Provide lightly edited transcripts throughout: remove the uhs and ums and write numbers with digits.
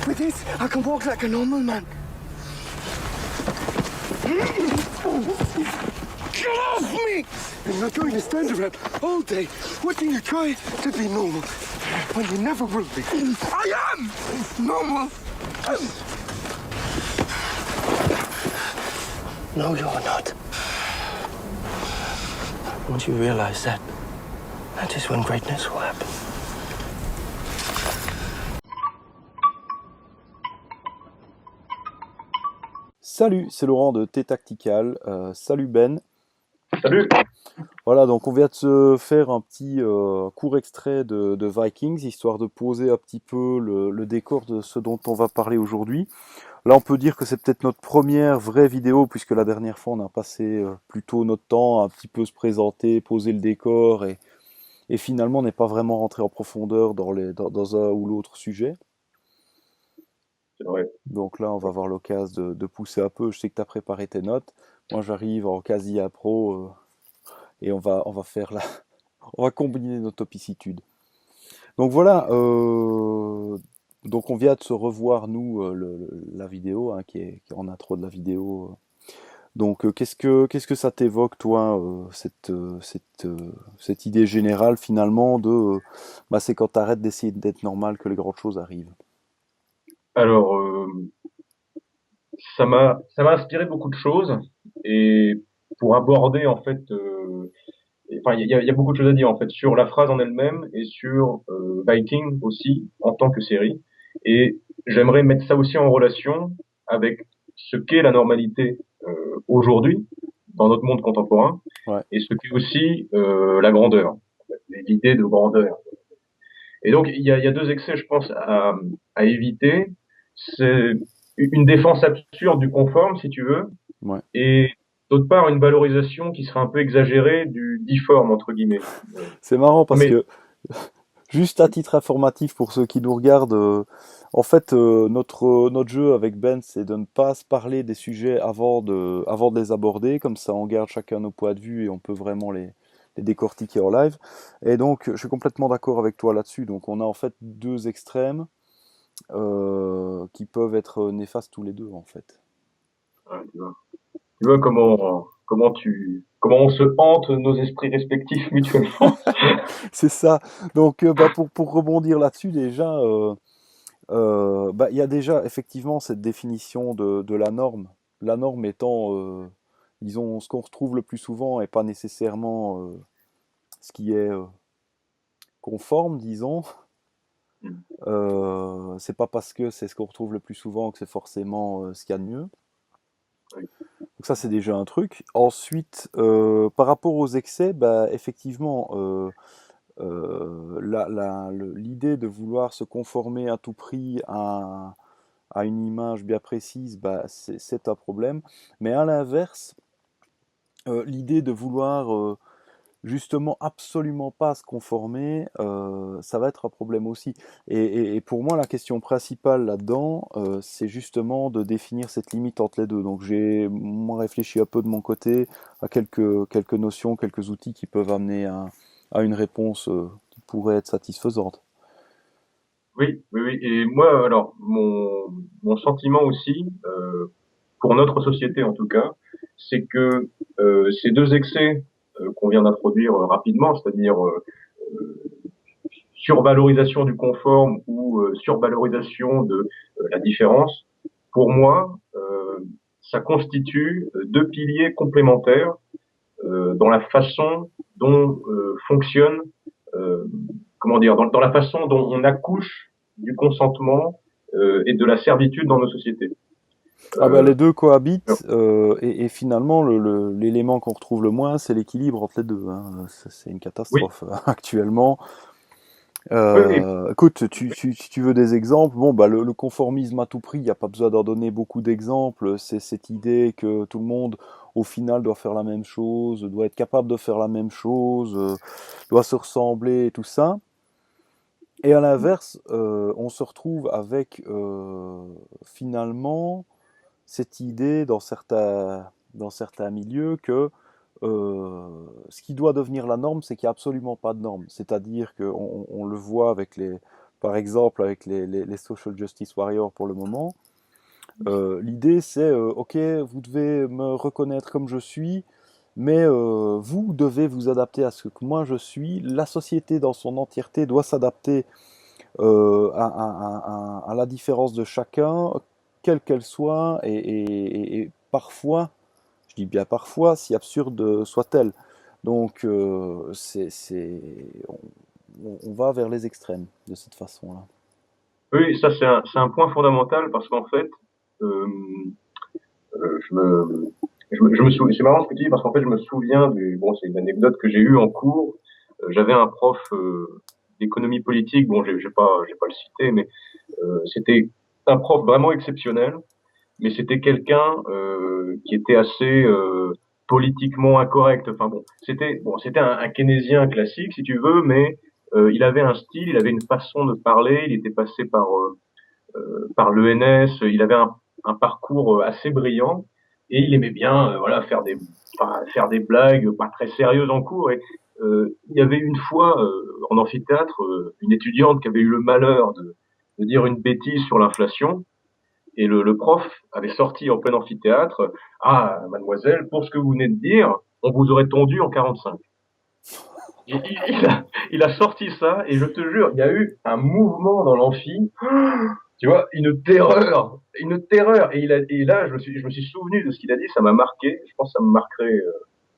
With this, I can walk like a normal man. Get off me! And you're going to stand around all day watching you try to be normal when you never will be. I am normal. No, you're not. Once you realize that, that is when greatness will happen. Salut, c'est Laurent de T-Tactical. Salut Ben. Salut. Voilà, donc on vient de se faire un petit court extrait de Vikings, histoire de poser un petit peu le décor de ce dont on va parler aujourd'hui. Là, on peut dire que c'est peut-être notre première vraie vidéo, puisque la dernière fois, on a passé plutôt notre temps à un petit peu se présenter, poser le décor, et finalement, on n'est pas vraiment rentré en profondeur dans un ou l'autre sujet. C'est vrai. Donc là, on va avoir l'occasion de pousser un peu. Je sais que tu as préparé tes notes. Moi, j'arrive en quasi impro et on va faire on va combiner nos topicitudes. Donc voilà. Donc on vient de se revoir nous la vidéo hein, qui est en intro de la vidéo. Donc qu'est-ce que ça t'évoque toi cette idée générale finalement de bah, c'est quand tu arrêtes d'essayer d'être normal que les grandes choses arrivent. Alors, ça m'a inspiré beaucoup de choses et pour aborder en fait, enfin il y a beaucoup de choses à dire en fait sur la phrase en elle-même et sur Viking aussi en tant que série. Et j'aimerais mettre ça aussi en relation avec ce qu'est la normalité aujourd'hui dans notre monde contemporain Ouais. et ce qu'est aussi la grandeur, l'idée de grandeur. Et donc il y a deux excès, je pense, à éviter. C'est une défense absurde du conforme, si tu veux, Ouais. et d'autre part une valorisation qui serait un peu exagérée du difforme entre guillemets. C'est marrant parce Mais que juste à titre informatif pour ceux qui nous regardent, en fait, notre jeu avec Ben, c'est de ne pas se parler des sujets avant de les aborder, comme ça on garde chacun nos points de vue et on peut vraiment les décortiquer en live. Et donc, je suis complètement d'accord avec toi là-dessus. Donc, on a en fait deux extrêmes qui peuvent être néfastes tous les deux, en fait. ouais, tu vois comment on se hante nos esprits respectifs mutuellement. C'est ça. Donc, bah, pour rebondir là-dessus, déjà, bah, il y a déjà effectivement cette définition de la norme. La norme étant, disons, ce qu'on retrouve le plus souvent et pas nécessairement ce qui est conforme, disons. C'est pas parce que c'est ce qu'on retrouve le plus souvent que c'est forcément ce qu'il y a de mieux. Donc ça, c'est déjà un truc. Ensuite, par rapport aux excès, bah, effectivement, l'idée de vouloir se conformer à tout prix à une image bien précise, bah, c'est un problème. Mais à l'inverse, l'idée de vouloir justement absolument pas se conformer, ça va être un problème aussi. Et pour moi, la question principale là-dedans, c'est justement de définir cette limite entre les deux. Donc j'ai moi réfléchi un peu de mon côté à quelques notions, quelques outils qui peuvent amener à une réponse qui pourrait être satisfaisante. Oui, oui, oui. Et moi, alors, mon sentiment aussi, pour notre société en tout cas, c'est que ces deux excès qu'on vient d'introduire rapidement, c'est-à-dire survalorisation du conforme ou survalorisation de la différence, pour moi, ça constitue deux piliers complémentaires dans la façon dont fonctionne, euh, comment dire, dans la façon dont on accouche du consentement et de la servitude dans nos sociétés. Ah bah, les Euh, deux cohabitent et finalement l'élément qu'on retrouve le moins c'est l'équilibre entre les deux, hein. C'est une oui, catastrophe actuellement. oui, Écoute, si tu veux des exemples, bon bah le conformisme à tout prix, il n'y a pas besoin d'en donner beaucoup d'exemples. C'est cette idée que tout le monde au final doit faire la même chose, doit être capable de faire la même chose, doit se ressembler et tout ça. Et à l'inverse, on se retrouve avec finalement cette idée dans certains milieux que ce qui doit devenir la norme, c'est qu'il n'y a absolument pas de norme. C'est-à-dire qu'on on le voit avec par exemple avec les social justice warriors pour le moment. L'idée c'est, ok, vous devez me reconnaître comme je suis, mais vous devez vous adapter à ce que moi je suis. La société dans son entièreté doit s'adapter à la différence de chacun, quelle qu'elle soit, et parfois, je dis bien parfois, si absurde soit-elle. Donc, on va vers les extrêmes de cette façon-là. Oui, ça c'est un point fondamental parce qu'en fait, euh, je me, je me souviens, c'est marrant ce que tu dis parce qu'en fait je me souviens bon c'est une anecdote que j'ai eue en cours. J'avais un prof d'économie politique, bon j'ai pas le cité, mais c'était un prof vraiment exceptionnel, mais c'était quelqu'un qui était assez politiquement incorrect. Enfin bon, c'était un keynésien classique si tu veux, mais il avait un style, il avait une façon de parler, il était passé par l'ENS, il avait un parcours assez brillant et il aimait bien voilà faire des blagues pas très sérieuses en cours. Et il y avait une fois en amphithéâtre une étudiante qui avait eu le malheur de dire une bêtise sur l'inflation et le prof avait sorti en plein amphithéâtre: ah mademoiselle, pour ce que vous venez de dire, on vous aurait tondu en 45. Il a sorti ça et je te jure, il y a eu un mouvement dans l'amphi, tu vois, une terreur. Et là, je me suis souvenu de ce qu'il a dit, ça m'a marqué. Je pense que ça me marquerait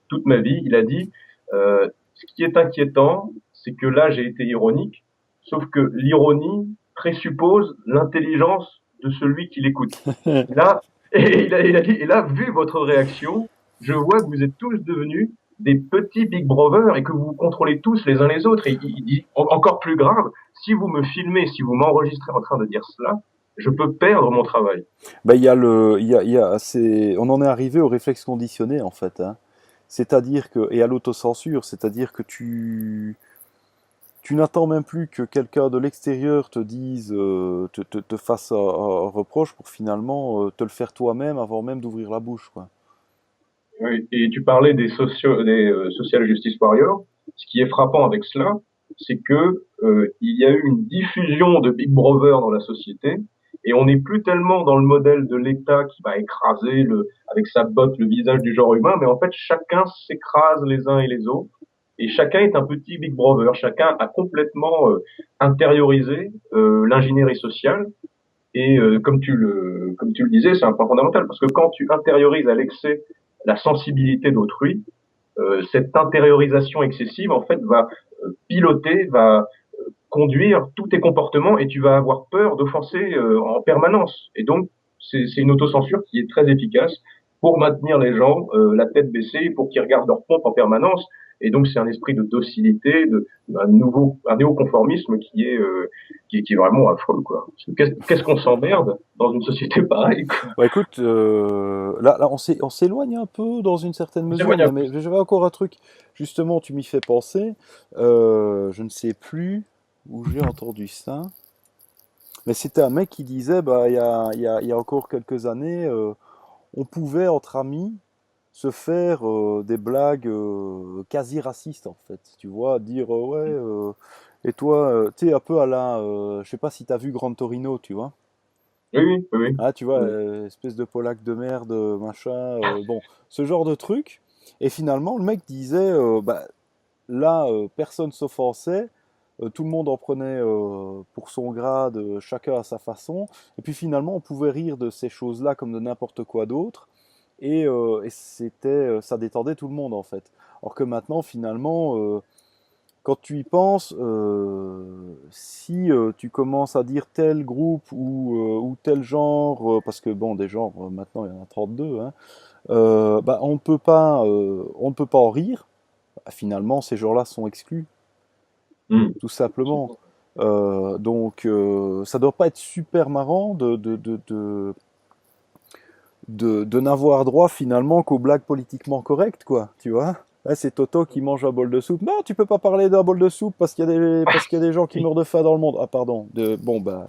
toute ma vie. Il a dit, ce qui est inquiétant, c'est que là, j'ai été ironique, sauf que l'ironie présuppose l'intelligence de celui qui l'écoute. Et là, il a dit, et là, vu votre réaction, je vois que vous êtes tous devenus des petits Big Brother et que vous vous contrôlez tous les uns les autres. Et il dit encore plus grave, si vous me filmez, si vous m'enregistrez en train de dire cela, je peux perdre mon travail. Ben, on en est arrivé au réflexe conditionné en fait, hein. C'est-à-dire que, et à l'autocensure, c'est-à-dire que tu n'attends même plus que quelqu'un de l'extérieur te dise, te fasse un reproche pour finalement te le faire toi-même avant même d'ouvrir la bouche, quoi. Oui. Et tu parlais des social justice warriors. Ce qui est frappant avec cela, c'est que il y a eu une diffusion de Big Brother dans la société, et on n'est plus tellement dans le modèle de l'État qui va écraser avec sa botte le visage du genre humain, mais en fait chacun s'écrase les uns et les autres, et chacun est un petit Big Brother. Chacun a complètement intériorisé l'ingénierie sociale. Et comme tu le disais, c'est un point fondamental parce que quand tu intériorises à l'excès la sensibilité d'autrui, cette intériorisation excessive en fait va piloter, va conduire tous tes comportements et tu vas avoir peur d'offenser en permanence. Et donc c'est une autocensure qui est très efficace pour maintenir les gens la tête baissée, pour qu'ils regardent leur pompe en permanence. Et donc c'est un esprit de docilité, un néoconformisme qui est vraiment affreux, quoi. Qu'est-ce qu'on s'emmerde dans une société pareille, quoi. Bah écoute, là on s'éloigne un peu dans une certaine On mesure, s'éloigne un peu. mais j'avais encore un truc, justement, tu m'y fais penser, je ne sais plus où j'ai entendu ça, mais c'était un mec qui disait, bah il y a encore quelques années, on pouvait entre amis se faire des blagues quasi racistes en fait, tu vois, dire ouais, et toi, tu sais, un peu à la, je sais pas si t'as vu Gran Torino, tu vois. Oui, oui, oui, oui. Ah, tu vois, Oui. espèce de Polac de merde, machin, bon, ce genre de truc. Et finalement, le mec disait, bah, là, personne s'offensait, tout le monde en prenait pour son grade, chacun à sa façon. Et puis finalement, on pouvait rire de ces choses-là comme de n'importe quoi d'autre. Et ça détendait tout le monde en fait. Alors que maintenant, finalement, quand tu y penses, si tu commences à dire tel groupe ou tel genre, parce que bon, des genres, maintenant il y en a 32, hein, bah, on ne peut pas en rire. Bah, finalement, ces genres-là sont exclus, Mm. tout simplement. Donc, ça doit pas être super marrant de n'avoir droit finalement qu'aux blagues politiquement correctes, quoi, tu vois. Là, c'est Toto qui mange un bol de soupe. Non, tu peux pas parler d'un bol de soupe parce qu'il y a des gens qui meurent de faim dans le monde. Ah, pardon. Bon, bah,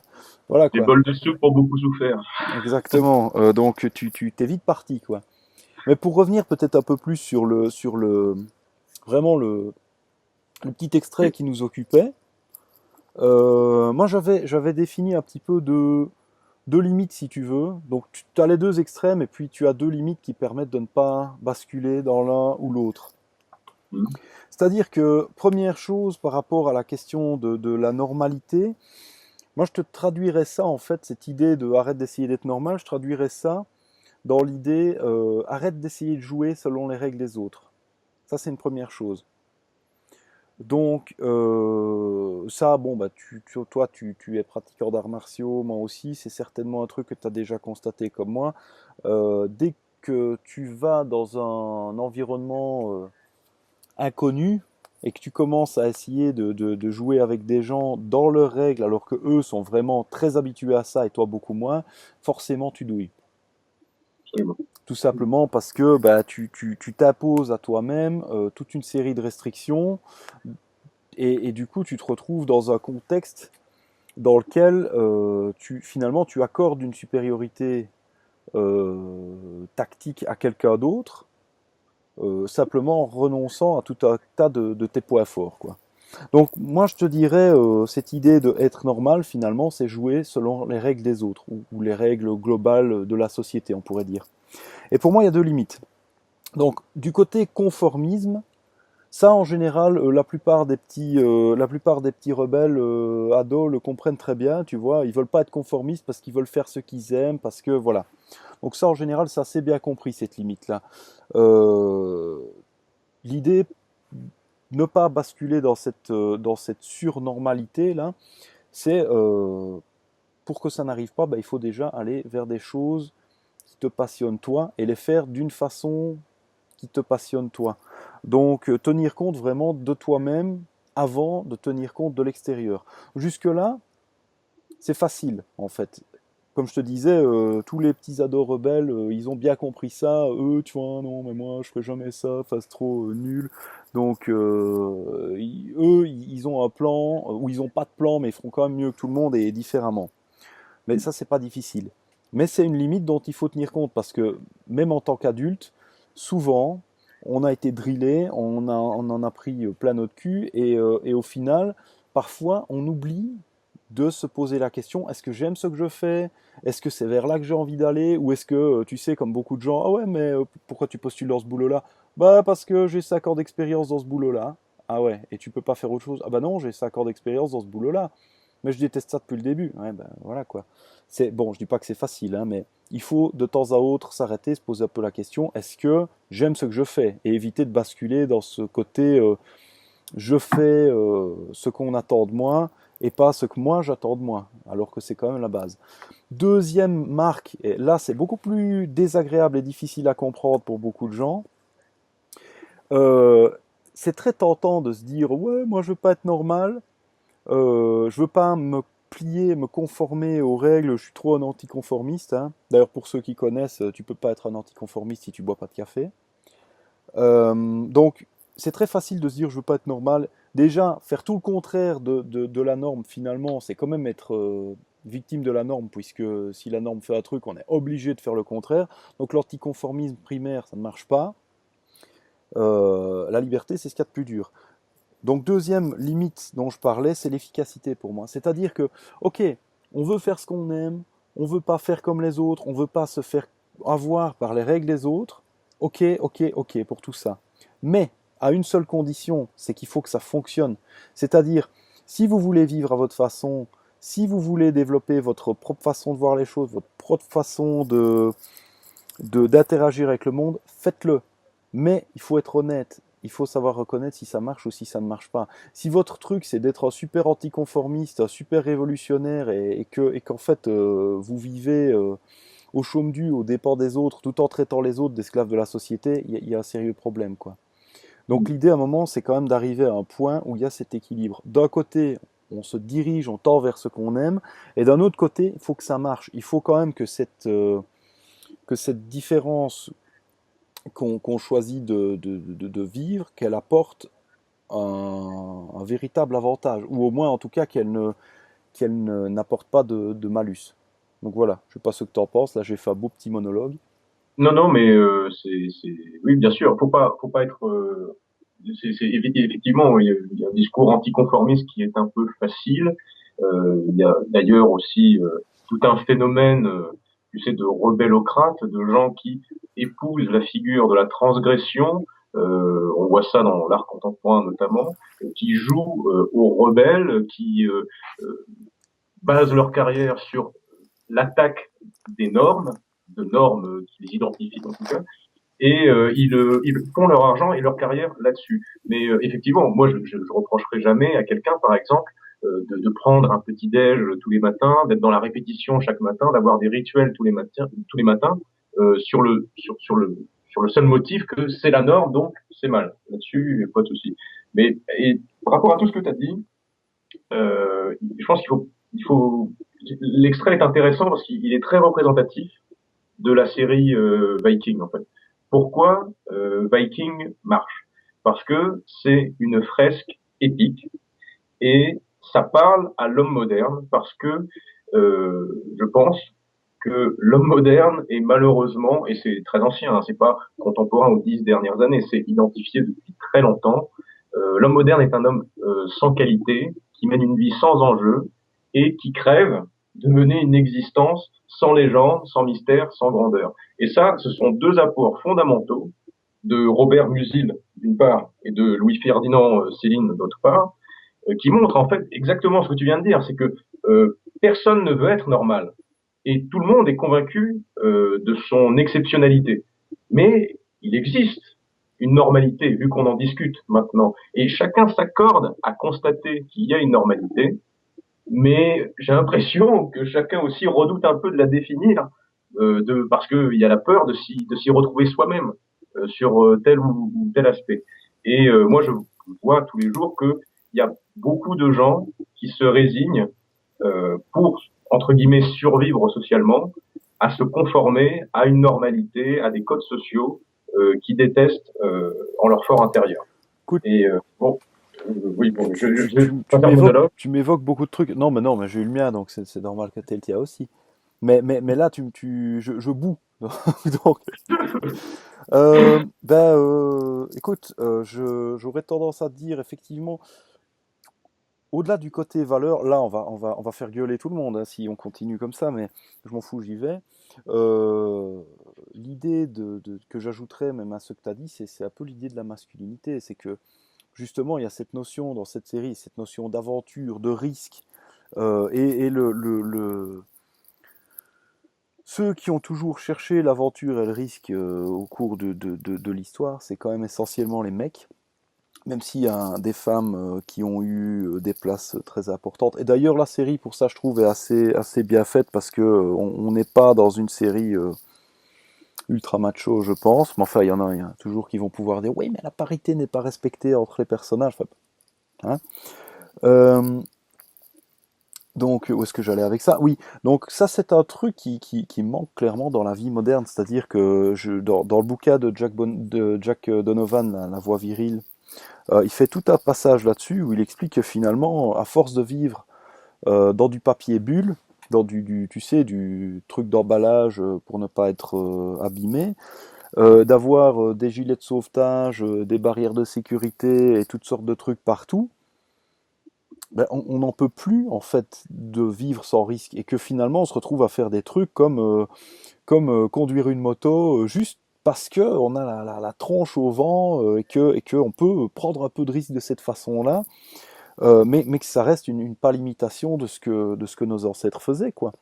voilà, Des quoi. bols de soupe pour beaucoup souffert. Exactement. Donc, tu t'es vite parti, quoi. Mais pour revenir peut-être un peu plus vraiment le petit extrait qui nous occupait, Moi, j'avais défini un petit peu deux limites, si tu veux. Donc, tu as les deux extrêmes, et puis tu as deux limites qui permettent de ne pas basculer dans l'un ou l'autre. Mhm. C'est-à-dire que, première chose, par rapport à la question de la normalité, moi, je te traduirais ça, en fait, cette idée de arrête d'essayer d'être normal, je traduirais ça dans l'idée arrête d'essayer de jouer selon les règles des autres. Ça, c'est une première chose. Donc, ça, bon, bah, toi, tu es pratiqueur d'arts martiaux, moi aussi, c'est certainement un truc que tu as déjà constaté comme moi. Dès que tu vas dans un environnement inconnu et que tu commences à essayer de jouer avec des gens dans leurs règles, alors que eux sont vraiment très habitués à ça et toi beaucoup moins, forcément tu douilles. Absolument. Tout simplement parce que bah, tu t'imposes à toi-même toute une série de restrictions et du coup tu te retrouves dans un contexte dans lequel finalement tu accordes une supériorité tactique à quelqu'un d'autre, simplement en renonçant à tout un tas de tes points forts, quoi. Donc moi je te dirais, cette idée de être normal, finalement, c'est jouer selon les règles des autres, ou les règles globales de la société, on pourrait dire. Et pour moi, il y a deux limites. Donc du côté conformisme, ça, en général, la plupart des petits rebelles ados le comprennent très bien, tu vois. Ils veulent pas être conformistes parce qu'ils veulent faire ce qu'ils aiment, parce que voilà. Donc ça, en général, c'est assez bien compris, cette limite-là. Euh, L'idée, ne pas basculer dans cette surnormalité-là, c'est, pour que ça n'arrive pas, bah, il faut déjà aller vers des choses qui te passionnent toi, et les faire d'une façon qui te passionne toi. Donc tenir compte vraiment de toi-même avant de tenir compte de l'extérieur. Jusque-là, c'est facile en fait. Comme je te disais, tous les petits ados rebelles, ils ont bien compris ça. Eux, tu vois, non, mais moi, je ferai jamais ça, c'est trop nul. Donc, eux, ils ont un plan, ou ils n'ont pas de plan, mais ils feront quand même mieux que tout le monde et différemment. Mais ça, c'est pas difficile. Mais c'est une limite dont il faut tenir compte parce que même en tant qu'adulte, souvent, on a été drillé, on en a pris plein notre cul et au final, parfois, on oublie de se poser la question, est-ce que j'aime ce que je fais? Est-ce que c'est vers là que j'ai envie d'aller? Ou est-ce que, tu sais, comme beaucoup de gens, ah ouais, mais pourquoi tu postules dans ce boulot-là? Bah parce que j'ai 5 ans d'expérience dans ce boulot-là. Ah ouais, et tu peux pas faire autre chose? Ah bah non, j'ai 5 ans d'expérience dans ce boulot-là. Mais je déteste ça depuis le début. Ouais, ben voilà quoi. C'est bon, je dis pas que c'est facile, hein, mais il faut de temps à autre s'arrêter, se poser un peu la question est-ce que j'aime ce que je fais et éviter de basculer dans ce côté je fais ce qu'on attend de moi et pas ce que moi j'attends de moi, alors que c'est quand même la base. Deuxième marque, et là c'est beaucoup plus désagréable et difficile à comprendre pour beaucoup de gens. euh, c'est très tentant de se dire ouais, moi je veux pas être normal. Je veux pas me plier, me conformer aux règles, je suis trop un anticonformiste, hein. D'ailleurs, pour ceux qui connaissent, tu peux pas être un anticonformiste si tu bois pas de café. Donc, c'est très facile de se dire je veux pas être normal. Déjà, faire tout le contraire de la norme, finalement, c'est quand même être victime de la norme, puisque si la norme fait un truc, on est obligé de faire le contraire. Donc, l'anticonformisme primaire, ça ne marche pas. La liberté, c'est ce qu'il y a de plus dur. Donc deuxième limite dont je parlais, c'est l'efficacité pour moi. C'est-à-dire que, ok, on veut faire ce qu'on aime, on veut pas faire comme les autres, on veut pas se faire avoir par les règles des autres. Ok, ok, ok pour tout ça. Mais à une seule condition, c'est qu'il faut que ça fonctionne. C'est-à-dire, si vous voulez vivre à votre façon, si vous voulez développer votre propre façon de voir les choses, votre propre façon d'interagir avec le monde, faites-le. Mais il faut être honnête, il faut savoir reconnaître si ça marche ou si ça ne marche pas. Si votre truc c'est d'être un super anticonformiste, un super révolutionnaire et qu'en fait vous vivez au chaume du, aux dépens des autres, tout en traitant les autres d'esclaves de la société, il y a un sérieux problème, quoi. Donc l'idée à un moment c'est quand même d'arriver à un point où il y a cet équilibre. D'un côté, on se dirige, on tend vers ce qu'on aime, et d'un autre côté, il faut que ça marche. Il faut quand même que cette différence qu'on choisit de vivre, qu'elle apporte un véritable avantage, ou au moins en tout cas n'apporte pas de malus. Donc voilà, je sais pas ce que tu en penses, là j'ai fait un beau petit monologue. Non, non, mais oui, bien sûr. Faut pas être, effectivement, il y a un discours anticonformiste qui est un peu facile. Il y a d'ailleurs aussi tout un phénomène, tu sais, de rebellocrates, de gens qui épousent la figure de la transgression. On voit ça dans l'art contemporain notamment, qui jouent aux rebelles, qui basent leur carrière sur l'attaque des normes, de normes qui les identifient en tout cas, et ils font leur argent et leur carrière là-dessus. Mais effectivement, moi, je reprocherai jamais à quelqu'un, par exemple, de prendre un petit déj tous les matins, d'être dans la répétition chaque matin, d'avoir des rituels tous les matins, sur le seul motif que c'est la norme, donc c'est mal. Là-dessus, il n'y a pas de souci. Mais et par rapport à tout ce que tu as dit, je pense qu'il faut l'extrait est intéressant parce qu'il est très représentatif de la série Viking en fait. Pourquoi Viking marche? Parce que c'est une fresque épique et ça parle à l'homme moderne parce que je pense que l'homme moderne est malheureusement, et c'est très ancien, hein, c'est pas contemporain aux 10 dernières années, c'est identifié depuis très longtemps, l'homme moderne est un homme sans qualité, qui mène une vie sans enjeu et qui crève de mener une existence sans légende, sans mystère, sans grandeur. Et ça, ce sont deux apports fondamentaux de Robert Musil d'une part et de Louis-Ferdinand Céline d'autre part, qui montrent en fait exactement ce que tu viens de dire, c'est que personne ne veut être normal et tout le monde est convaincu de son exceptionnalité. Mais il existe une normalité, vu qu'on en discute maintenant, et chacun s'accorde à constater qu'il y a une normalité, mais j'ai l'impression que chacun aussi redoute un peu de la définir, parce qu'il y a la peur de s'y retrouver soi-même sur tel ou tel aspect. Et moi, je vois tous les jours qu'il y a beaucoup de gens qui se résignent pour, entre guillemets, survivre socialement, à se conformer à une normalité, à des codes sociaux qui détestent en leur fort intérieur. Écoute, Et bon, oui, bon, je vais tu pas faire monologue. tu m'évoques beaucoup de trucs. Non, mais j'ai eu le mien, donc c'est normal que t'aies le tien aussi. Mais là, je boue. Donc, écoute, j'aurais tendance à te dire, effectivement, au-delà du côté valeur, là, on va faire gueuler tout le monde hein, si on continue comme ça, mais je m'en fous, j'y vais. L'idée que j'ajouterais même à ce que tu as dit, c'est un peu l'idée de la masculinité. C'est que, justement, il y a cette notion dans cette série, cette notion d'aventure, de risque, et ceux qui ont toujours cherché l'aventure et le risque au cours de l'histoire, c'est quand même essentiellement les mecs, même s'il y a des femmes qui ont eu des places très importantes. Et d'ailleurs, la série, pour ça, je trouve, est assez bien faite, parce que on n'est pas dans une série ultra macho, je pense. Mais enfin, il y en a toujours qui vont pouvoir dire, oui, mais la parité n'est pas respectée entre les personnages. Enfin, hein. Donc, où est-ce que j'allais avec ça? Oui, donc ça c'est un truc qui manque clairement dans la vie moderne, c'est-à-dire que dans le bouquin de Jack Donovan, la voix virile, il fait tout un passage là-dessus où il explique que finalement, à force de vivre dans du papier bulle, dans tu sais, du truc d'emballage pour ne pas être abîmé, d'avoir des gilets de sauvetage, des barrières de sécurité et toutes sortes de trucs partout, ben, on n'en peut plus en fait de vivre sans risque, et que finalement on se retrouve à faire des trucs comme conduire une moto juste parce que on a la tronche au vent et que on peut prendre un peu de risque de cette façon-là, mais que ça reste une pâle imitation de ce que nos ancêtres faisaient, quoi.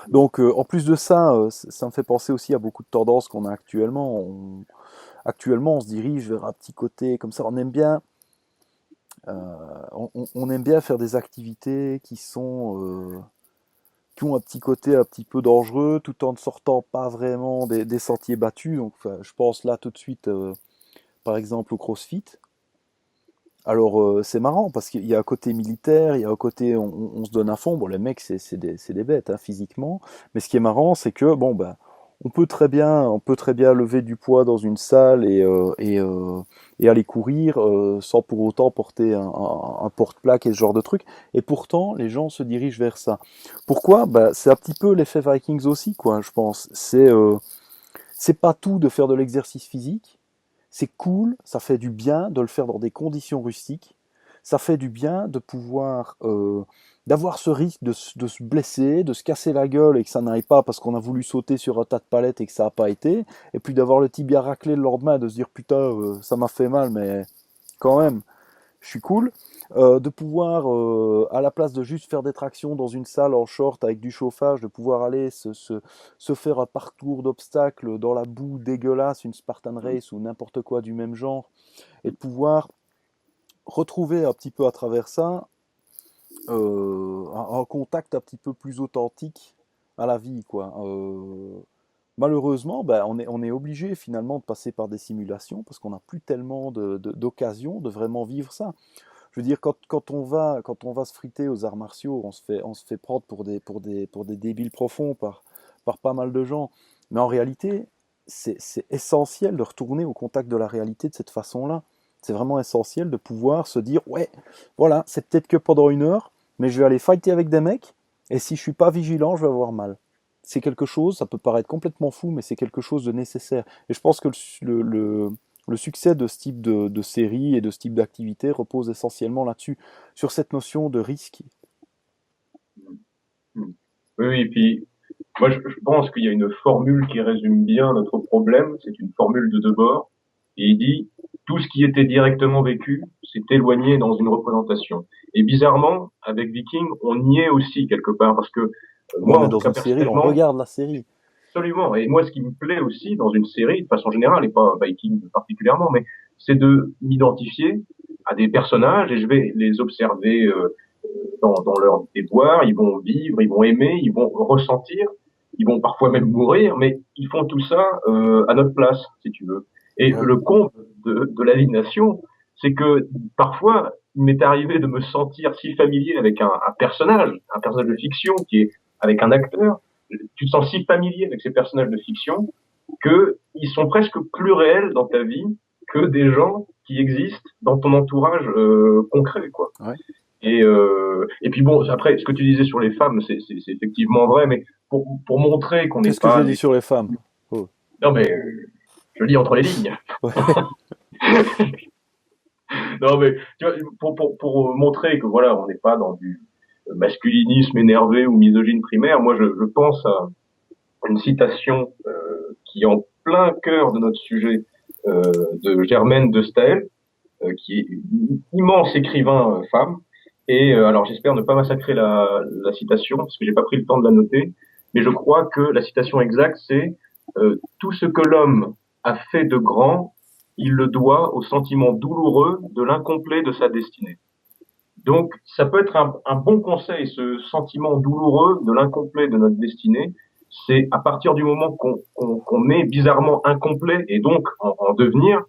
Donc en plus de ça, ça me fait penser aussi à beaucoup de tendances qu'on a actuellement. Actuellement, on se dirige vers un petit côté comme ça. On aime bien faire des activités qui ont un petit côté un petit peu dangereux, tout en ne sortant pas vraiment des sentiers battus. Donc, enfin, je pense là tout de suite, par exemple, au CrossFit. Alors, c'est marrant parce qu'il y a un côté militaire, il y a un côté on se donne à fond. Bon, les mecs, c'est des bêtes hein, physiquement. Mais ce qui est marrant, c'est que bon, bah, on peut très bien lever du poids dans une salle et aller courir sans pour autant porter un porte-plaque et ce genre de truc. Et pourtant, les gens se dirigent vers ça. Pourquoi? Bah, c'est un petit peu l'effet Vikings aussi, quoi, je pense. C'est pas tout de faire de l'exercice physique. c'est cool, ça fait du bien de le faire dans des conditions rustiques, ça fait du bien de pouvoir d'avoir ce risque de se blesser, de se casser la gueule et que ça n'aille pas parce qu'on a voulu sauter sur un tas de palettes et que ça n'a pas été, et puis d'avoir le tibia raclé le lendemain, de se dire putain ça m'a fait mal mais quand même je suis cool. De pouvoir, à la place de juste faire des tractions dans une salle en short avec du chauffage, de pouvoir aller se faire un parcours d'obstacles dans la boue dégueulasse, une Spartan Race ou n'importe quoi du même genre, et de pouvoir retrouver un petit peu à travers ça un contact un petit peu plus authentique à la vie, quoi. Malheureusement, ben, on est obligé finalement de passer par des simulations parce qu'on n'a plus tellement d'occasions de vraiment vivre ça. Je veux dire, quand on va se friter aux arts martiaux, on se fait prendre pour des débiles profonds par pas mal de gens. Mais en réalité, c'est essentiel de retourner au contact de la réalité de cette façon-là. C'est vraiment essentiel de pouvoir se dire, ouais, voilà, c'est peut-être que pendant 1 heure, mais je vais aller fighter avec des mecs, et si je suis pas vigilant, je vais avoir mal. C'est quelque chose, ça peut paraître complètement fou, mais c'est quelque chose de nécessaire. Et je pense que le succès de ce type de série et de ce type d'activité repose essentiellement là-dessus, sur cette notion de risque. Oui, oui, et puis moi je pense qu'il y a une formule qui résume bien notre problème, c'est une formule de Debord, et il dit tout ce qui était directement vécu s'est éloigné dans une représentation. Et bizarrement, avec Viking, on y est aussi quelque part, parce que moi On est en tout dans cas une série, on personnellement, regarde la série. absolument. Et moi, ce qui me plaît aussi dans une série, de façon générale, et pas Viking particulièrement, mais c'est de m'identifier à des personnages et je vais les observer dans leur déboire. Ils vont vivre, ils vont aimer, ils vont ressentir, ils vont parfois même mourir, mais ils font tout ça à notre place, si tu veux. Et Ouais. le comble de l'aliénation, c'est que parfois, il m'est arrivé de me sentir si familier avec un personnage de fiction qui est avec un acteur, tu te sens si familier avec ces personnages de fiction que ils sont presque plus réels dans ta vie que des gens qui existent dans ton entourage concret, quoi. Ouais. Et puis bon, après, ce que tu disais sur les femmes, c'est effectivement vrai, mais pour montrer qu'on n'est Qu'est-ce que pas j'ai dit des... sur les femmes? Oh. Non mais je lis entre les lignes. Ouais. Non mais tu vois, pour montrer que voilà, on n'est pas dans du masculinisme énervé ou misogyne primaire, moi je pense à une citation qui est en plein cœur de notre sujet de Germaine de Staël, qui est une immense écrivain femme. Et alors j'espère ne pas massacrer la citation parce que j'ai pas pris le temps de la noter, mais je crois que la citation exacte c'est tout ce que l'homme a fait de grand, il le doit au sentiment douloureux de l'incomplet de sa destinée. Donc ça peut être un bon conseil, ce sentiment douloureux de l'incomplet de notre destinée. C'est à partir du moment qu'on est bizarrement incomplet et donc en devenir,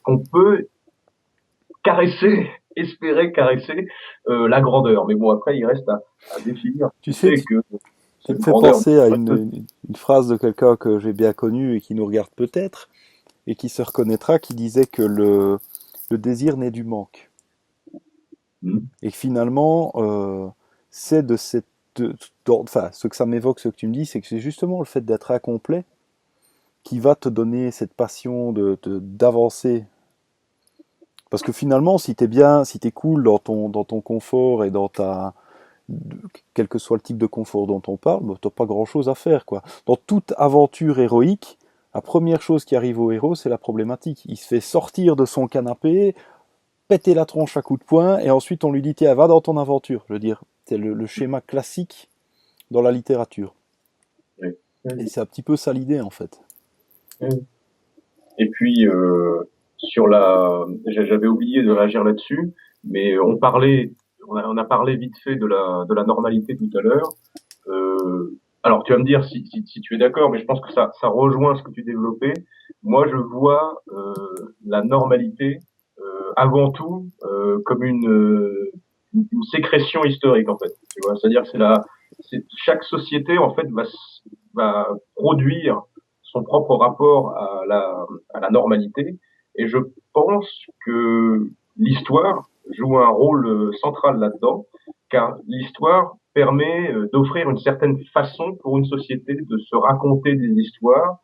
qu'on peut caresser, espérer caresser la grandeur. Mais bon, après, il reste à définir Tu ce sais, qui fait que ça cette me fait grandeur. penser à une phrase de quelqu'un que j'ai bien connu et qui nous regarde peut-être, et qui se reconnaîtra, qui disait que le désir naît du manque. Et que finalement, c'est de cette... enfin, ce que ça m'évoque, ce que tu me dis, c'est que c'est justement le fait d'être incomplet qui va te donner cette passion d'avancer. Parce que finalement, si t'es bien, si t'es cool dans ton confort et dans ta... quel que soit le type de confort dont on parle, bah, t'as pas grand-chose à faire, quoi. Dans toute aventure héroïque, la première chose qui arrive au héros, c'est la problématique. Il se fait sortir de son canapé, péter la tronche à coups de poing, et ensuite on lui dit tiens, va dans ton aventure. Je veux dire, c'est le schéma classique dans la littérature. Oui. Et c'est un petit peu ça l'idée en fait. Et puis j'avais oublié de réagir là-dessus, mais on a parlé vite fait de la normalité tout à l'heure. Alors tu vas me dire si tu es d'accord, mais je pense que ça rejoint ce que tu développais. Moi, je vois la normalité avant tout comme une sécrétion historique en fait. Tu vois, c'est-à-dire que chaque société en fait va produire son propre rapport à la normalité, et je pense que l'histoire joue un rôle central là-dedans, car l'histoire permet d'offrir une certaine façon pour une société de se raconter des histoires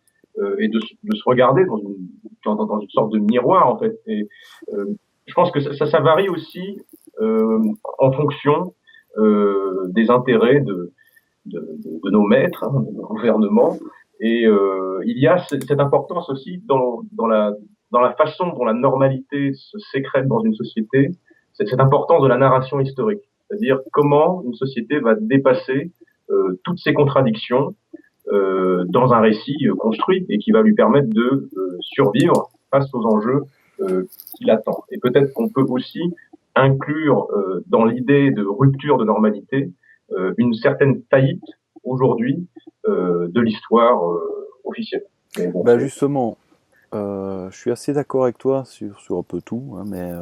et de se regarder dans une sorte de miroir en fait. Et je pense que ça varie aussi en fonction des intérêts de nos maîtres, hein, de nos gouvernements. Et il y a cette importance aussi dans la façon dont la normalité se sécrète dans une société, c'est cette importance de la narration historique. C'est-à-dire comment une société va dépasser toutes ces contradictions dans un récit construit et qui va lui permettre de survivre face aux enjeux qui l'attendent. Et peut-être qu'on peut aussi inclure dans l'idée de rupture de normalité une certaine faillite aujourd'hui de l'histoire officielle. Bon, Bah justement, je suis assez d'accord avec toi sur un peu tout, hein, mais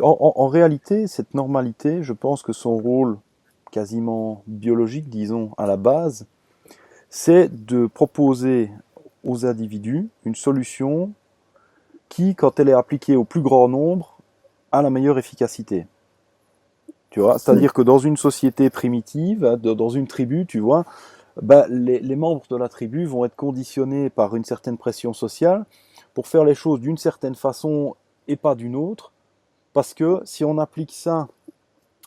en réalité, cette normalité, je pense que son rôle quasiment biologique, disons, à la base, c'est de proposer aux individus une solution qui, quand elle est appliquée au plus grand nombre, a la meilleure efficacité. Tu vois, c'est-à-dire que dans une société primitive, hein, dans une tribu, tu vois, bah, les membres de la tribu vont être conditionnés par une certaine pression sociale pour faire les choses d'une certaine façon et pas d'une autre, parce que si on applique ça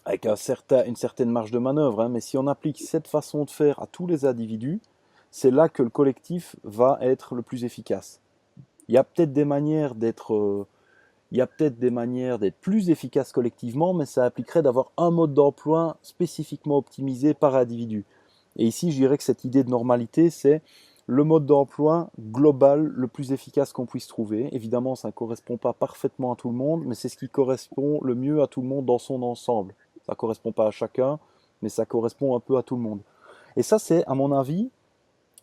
avec une certaine marge de manœuvre, hein, mais si on applique cette façon de faire à tous les individus, c'est là que le collectif va être le plus efficace. Il y a peut-être des manières d'être plus efficace collectivement, mais ça impliquerait d'avoir un mode d'emploi spécifiquement optimisé par individu. Et ici, je dirais que cette idée de normalité, c'est le mode d'emploi global le plus efficace qu'on puisse trouver. Évidemment, ça ne correspond pas parfaitement à tout le monde, mais c'est ce qui correspond le mieux à tout le monde dans son ensemble. Ça ne correspond pas à chacun, mais ça correspond un peu à tout le monde. Et ça, c'est, à mon avis,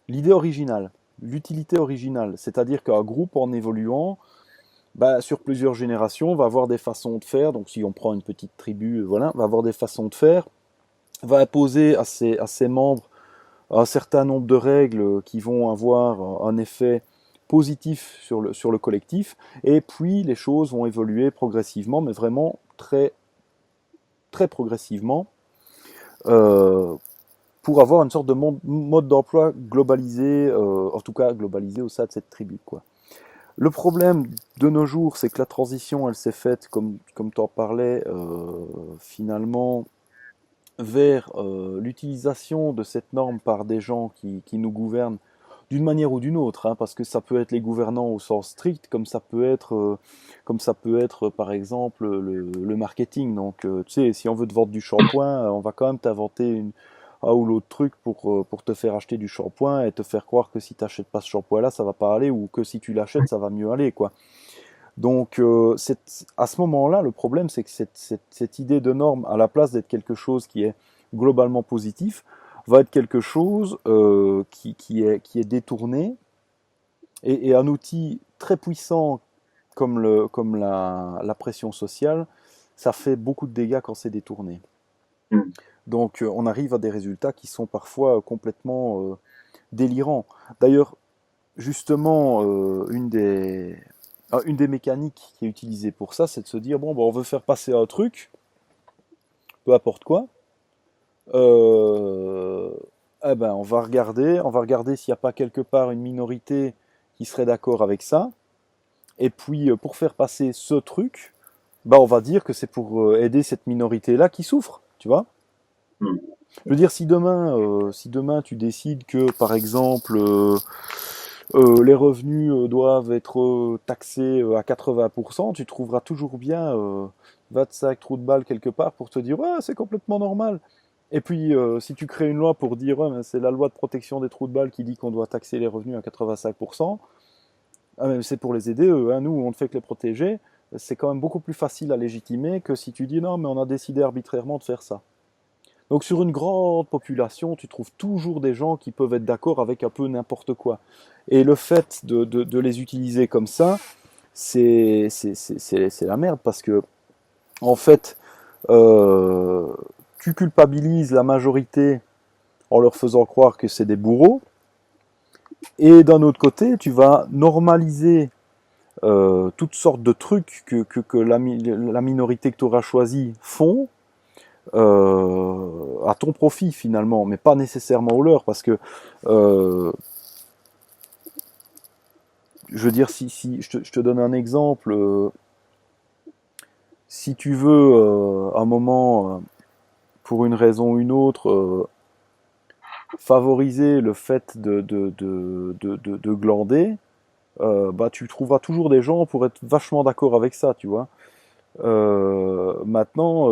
l'idée originale, l'utilité originale. C'est-à-dire qu'un groupe, en évoluant, bah, sur plusieurs générations, va avoir des façons de faire. Donc, si on prend une petite tribu, voilà, va avoir des façons de faire, va imposer à ses membres un certain nombre de règles qui vont avoir un effet positif sur le collectif, et puis les choses vont évoluer progressivement, mais vraiment très, très progressivement, pour avoir une sorte de mode d'emploi globalisé, en tout cas globalisé au sein de cette tribu, quoi. Le problème de nos jours, c'est que la transition, elle s'est faite, comme tu en parlais, finalement, vers l'utilisation de cette norme par des gens qui nous gouvernent d'une manière ou d'une autre, hein, parce que ça peut être les gouvernants au sens strict, comme ça peut être par exemple le marketing. Donc, tu sais, si on veut te vendre du shampoing, on va quand même t'inventer un ou l'autre truc pour te faire acheter du shampoing et te faire croire que si tu n'achètes pas ce shampoing-là, ça va pas aller, ou que si tu l'achètes, ça va mieux aller, quoi. Donc, à ce moment-là, le problème, c'est que cette idée de norme, à la place d'être quelque chose qui est globalement positif, va être quelque chose qui est détourné, et un outil très puissant comme la pression sociale, ça fait beaucoup de dégâts quand c'est détourné. Donc, on arrive à des résultats qui sont parfois complètement délirants. D'ailleurs, justement, une des mécaniques qui est utilisée pour ça, c'est de se dire, bon, on veut faire passer un truc, peu importe quoi, eh ben, on va regarder s'il n'y a pas quelque part une minorité qui serait d'accord avec ça, et puis pour faire passer ce truc, on va dire que c'est pour aider cette minorité-là qui souffre, tu vois. Je veux dire, si demain tu décides que, par exemple, les revenus doivent être taxés à 80%, tu trouveras toujours bien 25 trous de balle quelque part pour te dire ouais, c'est complètement normal. Et puis si tu crées une loi pour dire ouais, mais c'est la loi de protection des trous de balle qui dit qu'on doit taxer les revenus à 85%, c'est pour les aider eux, hein, nous on ne fait que les protéger, c'est quand même beaucoup plus facile à légitimer que si tu dis non mais on a décidé arbitrairement de faire ça. Donc sur une grande population, tu trouves toujours des gens qui peuvent être d'accord avec un peu n'importe quoi. Et le fait de les utiliser comme ça, c'est la merde, parce que, en fait, tu culpabilises la majorité en leur faisant croire que c'est des bourreaux, et d'un autre côté, tu vas normaliser toutes sortes de trucs que la minorité que tu auras choisie font, à ton profit finalement, mais pas nécessairement au leur, parce que je veux dire, si je te donne un exemple, si tu veux, un moment, pour une raison ou une autre, favoriser le fait de glander, bah, tu trouveras toujours des gens pour être vachement d'accord avec ça, tu vois. Maintenant,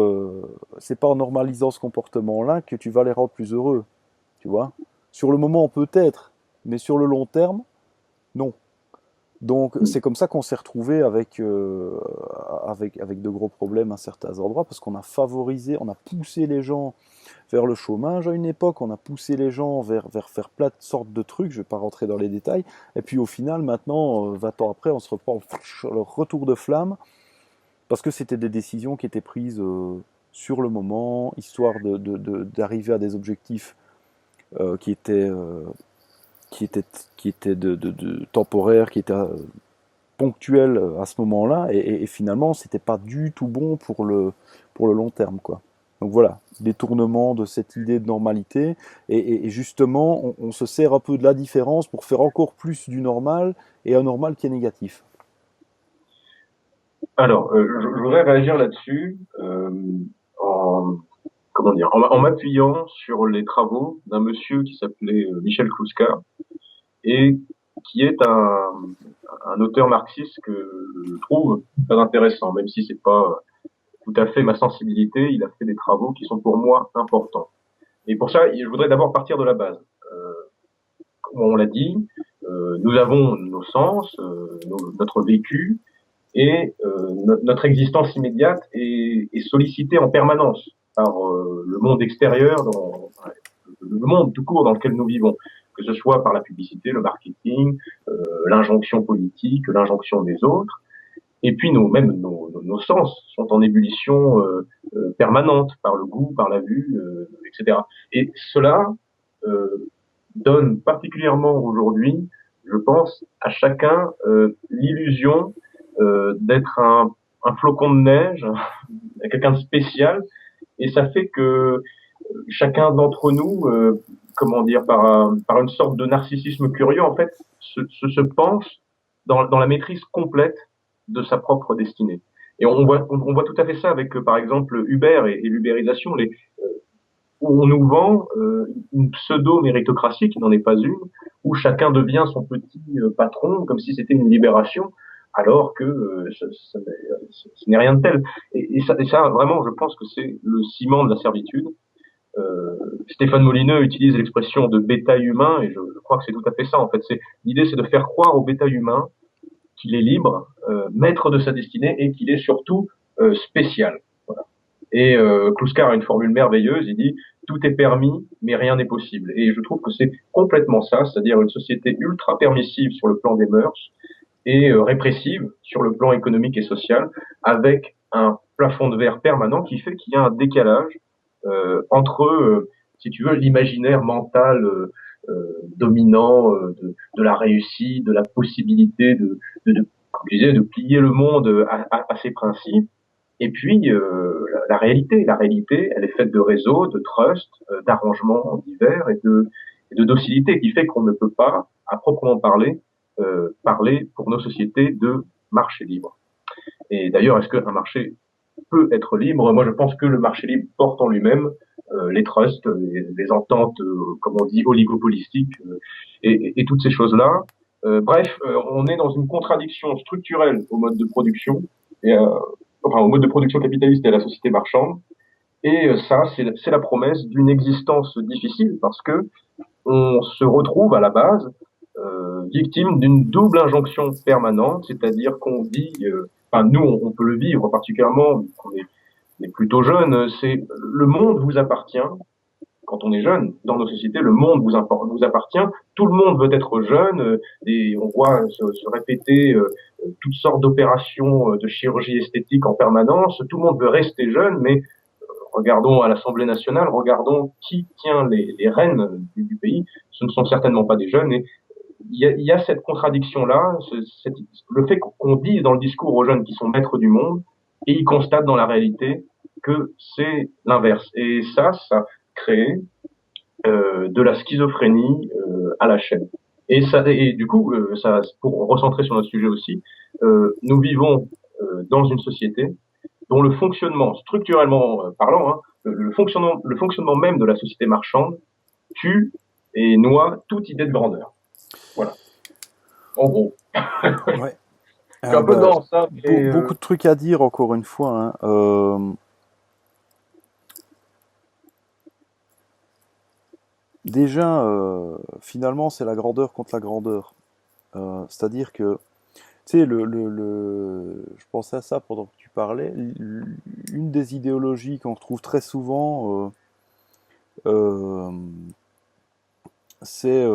c'est pas en normalisant ce comportement-là que tu vas les rendre plus heureux, tu vois. Sur le moment, peut-être, mais sur le long terme, non. Donc c'est comme ça qu'on s'est retrouvé avec de gros problèmes à certains endroits, parce qu'on a favorisé, on a poussé les gens vers le chômage à une époque, on a poussé les gens vers faire plein de sortes de trucs, je ne vais pas rentrer dans les détails, et puis au final, maintenant, 20 ans après, on se reprend le retour de flamme, parce que c'était des décisions qui étaient prises sur le moment, histoire d'arriver à des objectifs euh, qui étaient, euh, qui étaient temporaires, qui étaient ponctuels à ce moment-là, et finalement, c'était pas du tout bon pour le long terme, quoi. Donc voilà, détournement de cette idée de normalité, et justement, on se sert un peu de la différence pour faire encore plus du normal, et un normal qui est négatif. Alors, je voudrais réagir là-dessus en, comment dire, en m'appuyant sur les travaux d'un monsieur qui s'appelait Michel Kluska et qui est un auteur marxiste que je trouve très intéressant, même si c'est pas tout à fait ma sensibilité. Il a fait des travaux qui sont pour moi importants. Et pour ça, je voudrais d'abord partir de la base. Comme on l'a dit, nous avons nos sens, notre vécu, et notre existence immédiate est sollicitée en permanence par le monde extérieur, le monde tout court dans lequel nous vivons, que ce soit par la publicité, le marketing, l'injonction politique, l'injonction des autres, et puis nos sens sont en ébullition permanente par le goût, par la vue, etc. Et cela donne particulièrement aujourd'hui, je pense, à chacun l'illusion d'être un flocon de neige, quelqu'un de spécial, et ça fait que chacun d'entre nous, comment dire, par une sorte de narcissisme curieux, en fait, se penche dans la maîtrise complète de sa propre destinée. Et on voit tout à fait ça avec, par exemple, Uber et l'ubérisation. On nous vend une pseudo-méritocratie qui n'en est pas une, où chacun devient son petit patron, comme si c'était une libération, alors que ce n'est rien de tel. Et ça, vraiment, je pense que c'est le ciment de la servitude. Stéphane Molineux utilise l'expression de bétail humain, et je crois que c'est tout à fait ça, en fait. L'idée, c'est de faire croire au bétail humain qu'il est libre, maître de sa destinée, et qu'il est surtout spécial. Voilà. Et Kluskar a une formule merveilleuse, il dit tout est permis, mais rien n'est possible. Et je trouve que c'est complètement ça, c'est-à-dire une société ultra permissive sur le plan des mœurs et répressive sur le plan économique et social, avec un plafond de verre permanent qui fait qu'il y a un décalage entre, si tu veux, l'imaginaire mental dominant de la réussite, de la possibilité comme je disais, de plier le monde à ses principes, et puis la réalité. La réalité, elle est faite de réseaux, de trusts, d'arrangements divers et de docilité, qui fait qu'on ne peut pas, à proprement parler, parler pour nos sociétés de marché libre. Et d'ailleurs, est-ce qu'un marché peut être libre? Moi, je pense que le marché libre porte en lui-même les trusts, les ententes, comme on dit, oligopolistiques, et toutes ces choses-là. Bref, on est dans une contradiction structurelle au mode de production, et, enfin au mode de production capitaliste et à la société marchande. Et ça, c'est la promesse d'une existence difficile, parce que on se retrouve à la base victime d'une double injonction permanente, c'est-à-dire qu'on dit, enfin nous on peut le vivre particulièrement, on est plutôt jeune, c'est le monde vous appartient. Quand on est jeune, dans nos sociétés, le monde vous appartient. Tout le monde veut être jeune, et on voit se répéter toutes sortes d'opérations de chirurgie esthétique en permanence. Tout le monde veut rester jeune, mais regardons à l'Assemblée nationale, regardons qui tient les rênes du pays. Ce ne sont certainement pas des jeunes. Et il y a cette contradiction-là, le fait qu'on dise dans le discours aux jeunes qu'ils sont maîtres du monde, et ils constatent dans la réalité que c'est l'inverse. Et ça crée de la schizophrénie à la chaîne. Et du coup, ça, pour recentrer sur notre sujet aussi, nous vivons dans une société dont le fonctionnement, structurellement parlant, hein, le fonctionnement même de la société marchande tue et noie toute idée de grandeur. Voilà. En gros, Ouais. c'est un peu Bah, dense, ça, mais beaucoup de trucs à dire, encore une fois, hein. Déjà, finalement, c'est la grandeur contre la grandeur. C'est-à-dire que, tu sais, je pensais à ça pendant que tu parlais. Une des idéologies qu'on retrouve très souvent, euh, c'est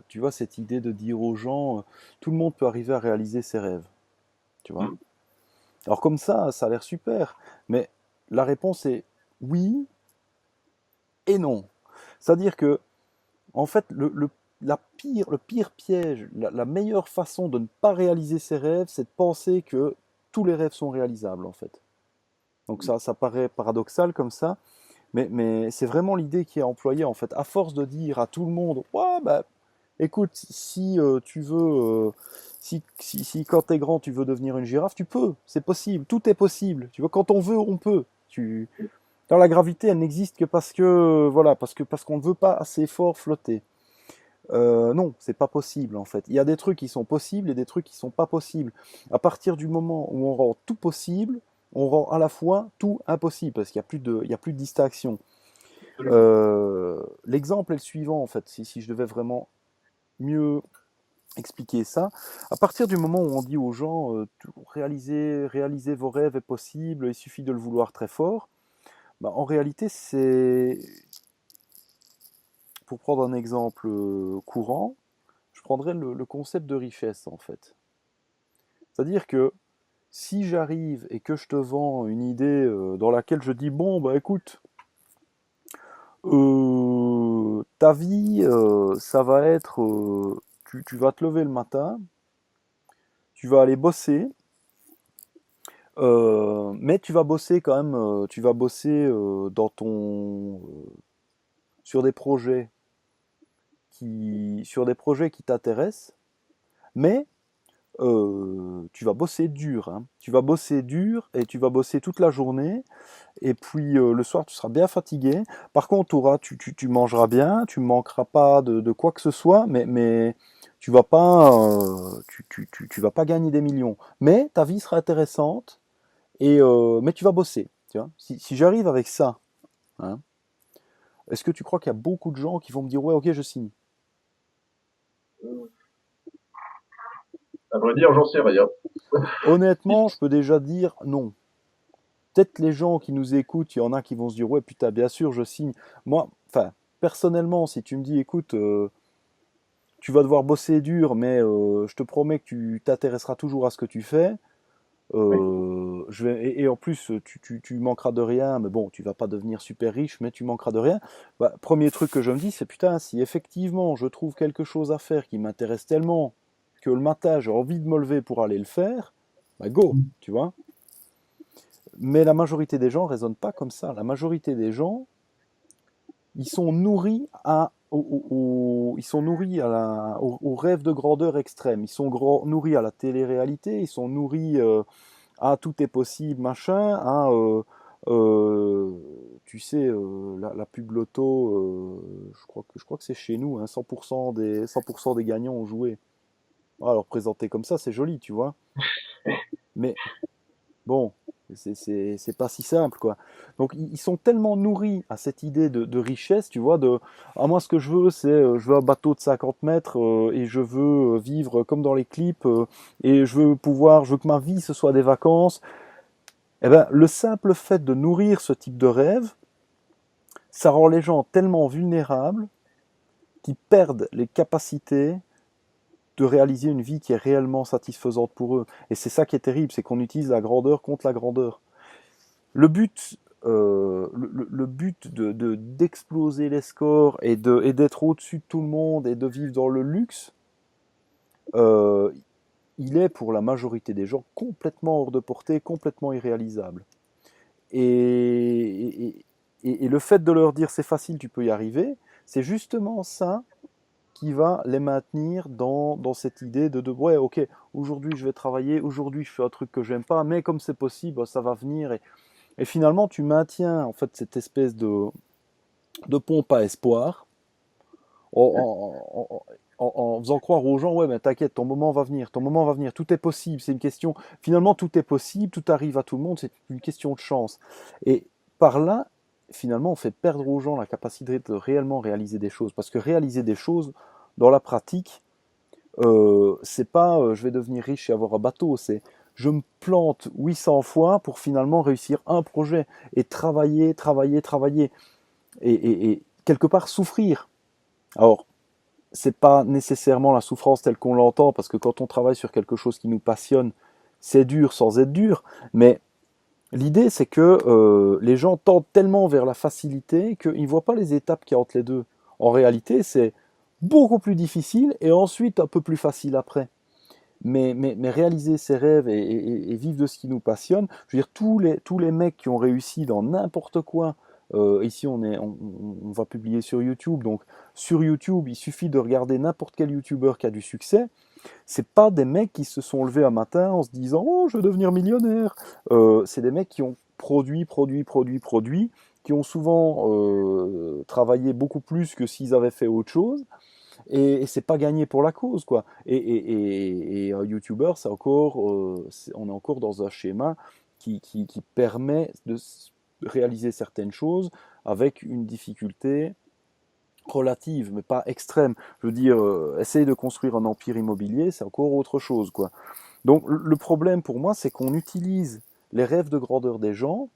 tu vois, cette idée de dire aux gens, tout le monde peut arriver à réaliser ses rêves, tu vois. Alors comme ça a l'air super, mais la réponse est oui et non. C'est-à-dire que, en fait, le pire piège, la meilleure façon de ne pas réaliser ses rêves, c'est de penser que tous les rêves sont réalisables, en fait. Donc ça paraît paradoxal comme ça, mais c'est vraiment l'idée qui est employée, en fait. À force de dire à tout le monde, ouais, bah, écoute, si tu veux, si quand t'es grand, tu veux devenir une girafe, tu peux, c'est possible, tout est possible. Tu vois, quand on veut, on peut. La gravité, elle n'existe que parce que, voilà, parce qu'on ne veut pas assez fort flotter. Non, c'est pas possible en fait. Il y a des trucs qui sont possibles et des trucs qui sont pas possibles. À partir du moment où on rend tout possible, on rend à la fois tout impossible parce qu'il y a plus de distinction. L'exemple est le suivant en fait. Si je devais vraiment mieux expliquer ça, à partir du moment où on dit aux gens réaliser vos rêves est possible, il suffit de le vouloir très fort. Bah, en réalité, pour prendre un exemple courant, je prendrais le concept de richesse en fait. C'est-à-dire que si j'arrive et que je te vends une idée dans laquelle je dis bon bah écoute, ta vie ça va être tu vas te lever le matin, tu vas aller bosser, mais tu vas bosser quand même, tu vas bosser sur des projets sur des projets qui t'intéressent, mais tu vas bosser dur, hein. Tu vas bosser dur et tu vas bosser toute la journée. Et puis le soir, tu seras bien fatigué. Par contre, tu mangeras bien, tu ne manqueras pas de quoi que ce soit, mais tu vas pas gagner des millions. Mais ta vie sera intéressante, mais tu vas bosser. Tu vois. Si j'arrive avec ça, hein, est-ce que tu crois qu'il y a beaucoup de gens qui vont me dire ouais, ok, je signe? à vrai dire, j'en sais rien. Honnêtement, je peux déjà dire non. Peut-être les gens qui nous écoutent, il y en a qui vont se dire ouais putain bien sûr je signe. Moi, enfin personnellement, si tu me dis écoute tu vas devoir bosser dur, mais je te promets que tu t'intéresseras toujours à ce que tu fais. Oui. Et en plus, tu manqueras de rien, mais bon, tu vas pas devenir super riche, mais tu manqueras de rien. Bah, premier truc que je me dis, c'est putain, si effectivement je trouve quelque chose à faire qui m'intéresse tellement que le matin j'ai envie de me lever pour aller le faire, bah go, tu vois. Mais la majorité des gens raisonnent pas comme ça. La majorité des gens, ils sont nourris ils sont nourris au rêve de grandeur extrême. Ils sont nourris à la télé-réalité, ils sont nourris à tout est possible, machin, tu sais, la pub loto, je crois que c'est chez nous, hein, 100% des gagnants ont joué. Alors présenté comme ça, c'est joli, tu vois. Mais bon, c'est pas si simple, quoi. Donc ils sont tellement nourris à cette idée de richesse, tu vois, moi ce que je veux, c'est je veux un bateau de 50 mètres et je veux vivre comme dans les clips et je veux que ma vie ce soit des vacances. Eh ben, le simple fait de nourrir ce type de rêve, ça rend les gens tellement vulnérables qu'ils perdent les capacités de réaliser une vie qui est réellement satisfaisante pour eux. Et c'est ça qui est terrible, c'est qu'on utilise la grandeur contre la grandeur. Le but, le but d'exploser les scores et d'être au-dessus de tout le monde et de vivre dans le luxe, euh, il est pour la majorité des gens complètement hors de portée, complètement irréalisable. Et le fait de leur dire c'est facile, tu peux y arriver, c'est justement ça qui va les maintenir dans cette idée ouais, ok, aujourd'hui je vais travailler, aujourd'hui je fais un truc que j'aime pas, mais comme c'est possible, ça va venir. Et finalement, tu maintiens en fait cette espèce de pompe à espoir en, en faisant croire aux gens, ouais, mais t'inquiète, ton moment va venir, ton moment va venir, tout est possible, c'est une question, finalement tout est possible, tout arrive à tout le monde, c'est une question de chance. Et par là, finalement, on fait perdre aux gens la capacité de réellement réaliser des choses, parce que réaliser des choses, dans la pratique, c'est pas je vais devenir riche et avoir un bateau, c'est je me plante 800 fois pour finalement réussir un projet, et travailler, travailler, travailler, et quelque part souffrir. Alors, c'est pas nécessairement la souffrance telle qu'on l'entend, parce que quand on travaille sur quelque chose qui nous passionne, c'est dur sans être dur, mais l'idée c'est que les gens tendent tellement vers la facilité qu'ils ne voient pas les étapes qu'il y a entre les deux. En réalité, c'est beaucoup plus difficile et ensuite un peu plus facile après. Mais réaliser ses rêves et vivre de ce qui nous passionne, je veux dire, tous les mecs qui ont réussi dans n'importe quoi, ici on va publier sur YouTube, donc sur YouTube, il suffit de regarder n'importe quel YouTuber qui a du succès, c'est pas des mecs qui se sont levés un matin en se disant «Oh, je vais devenir millionnaire». C'est des mecs qui ont produit, qui ont souvent travaillé beaucoup plus que s'ils avaient fait autre chose, et c'est pas gagné pour la cause, quoi. Et un YouTuber, on est encore dans un schéma qui permet de réaliser certaines choses avec une difficulté relative, mais pas extrême. Je veux dire, essayer de construire un empire immobilier, c'est encore autre chose, quoi. Donc le problème pour moi, c'est qu'on utilise les rêves de grandeur des gens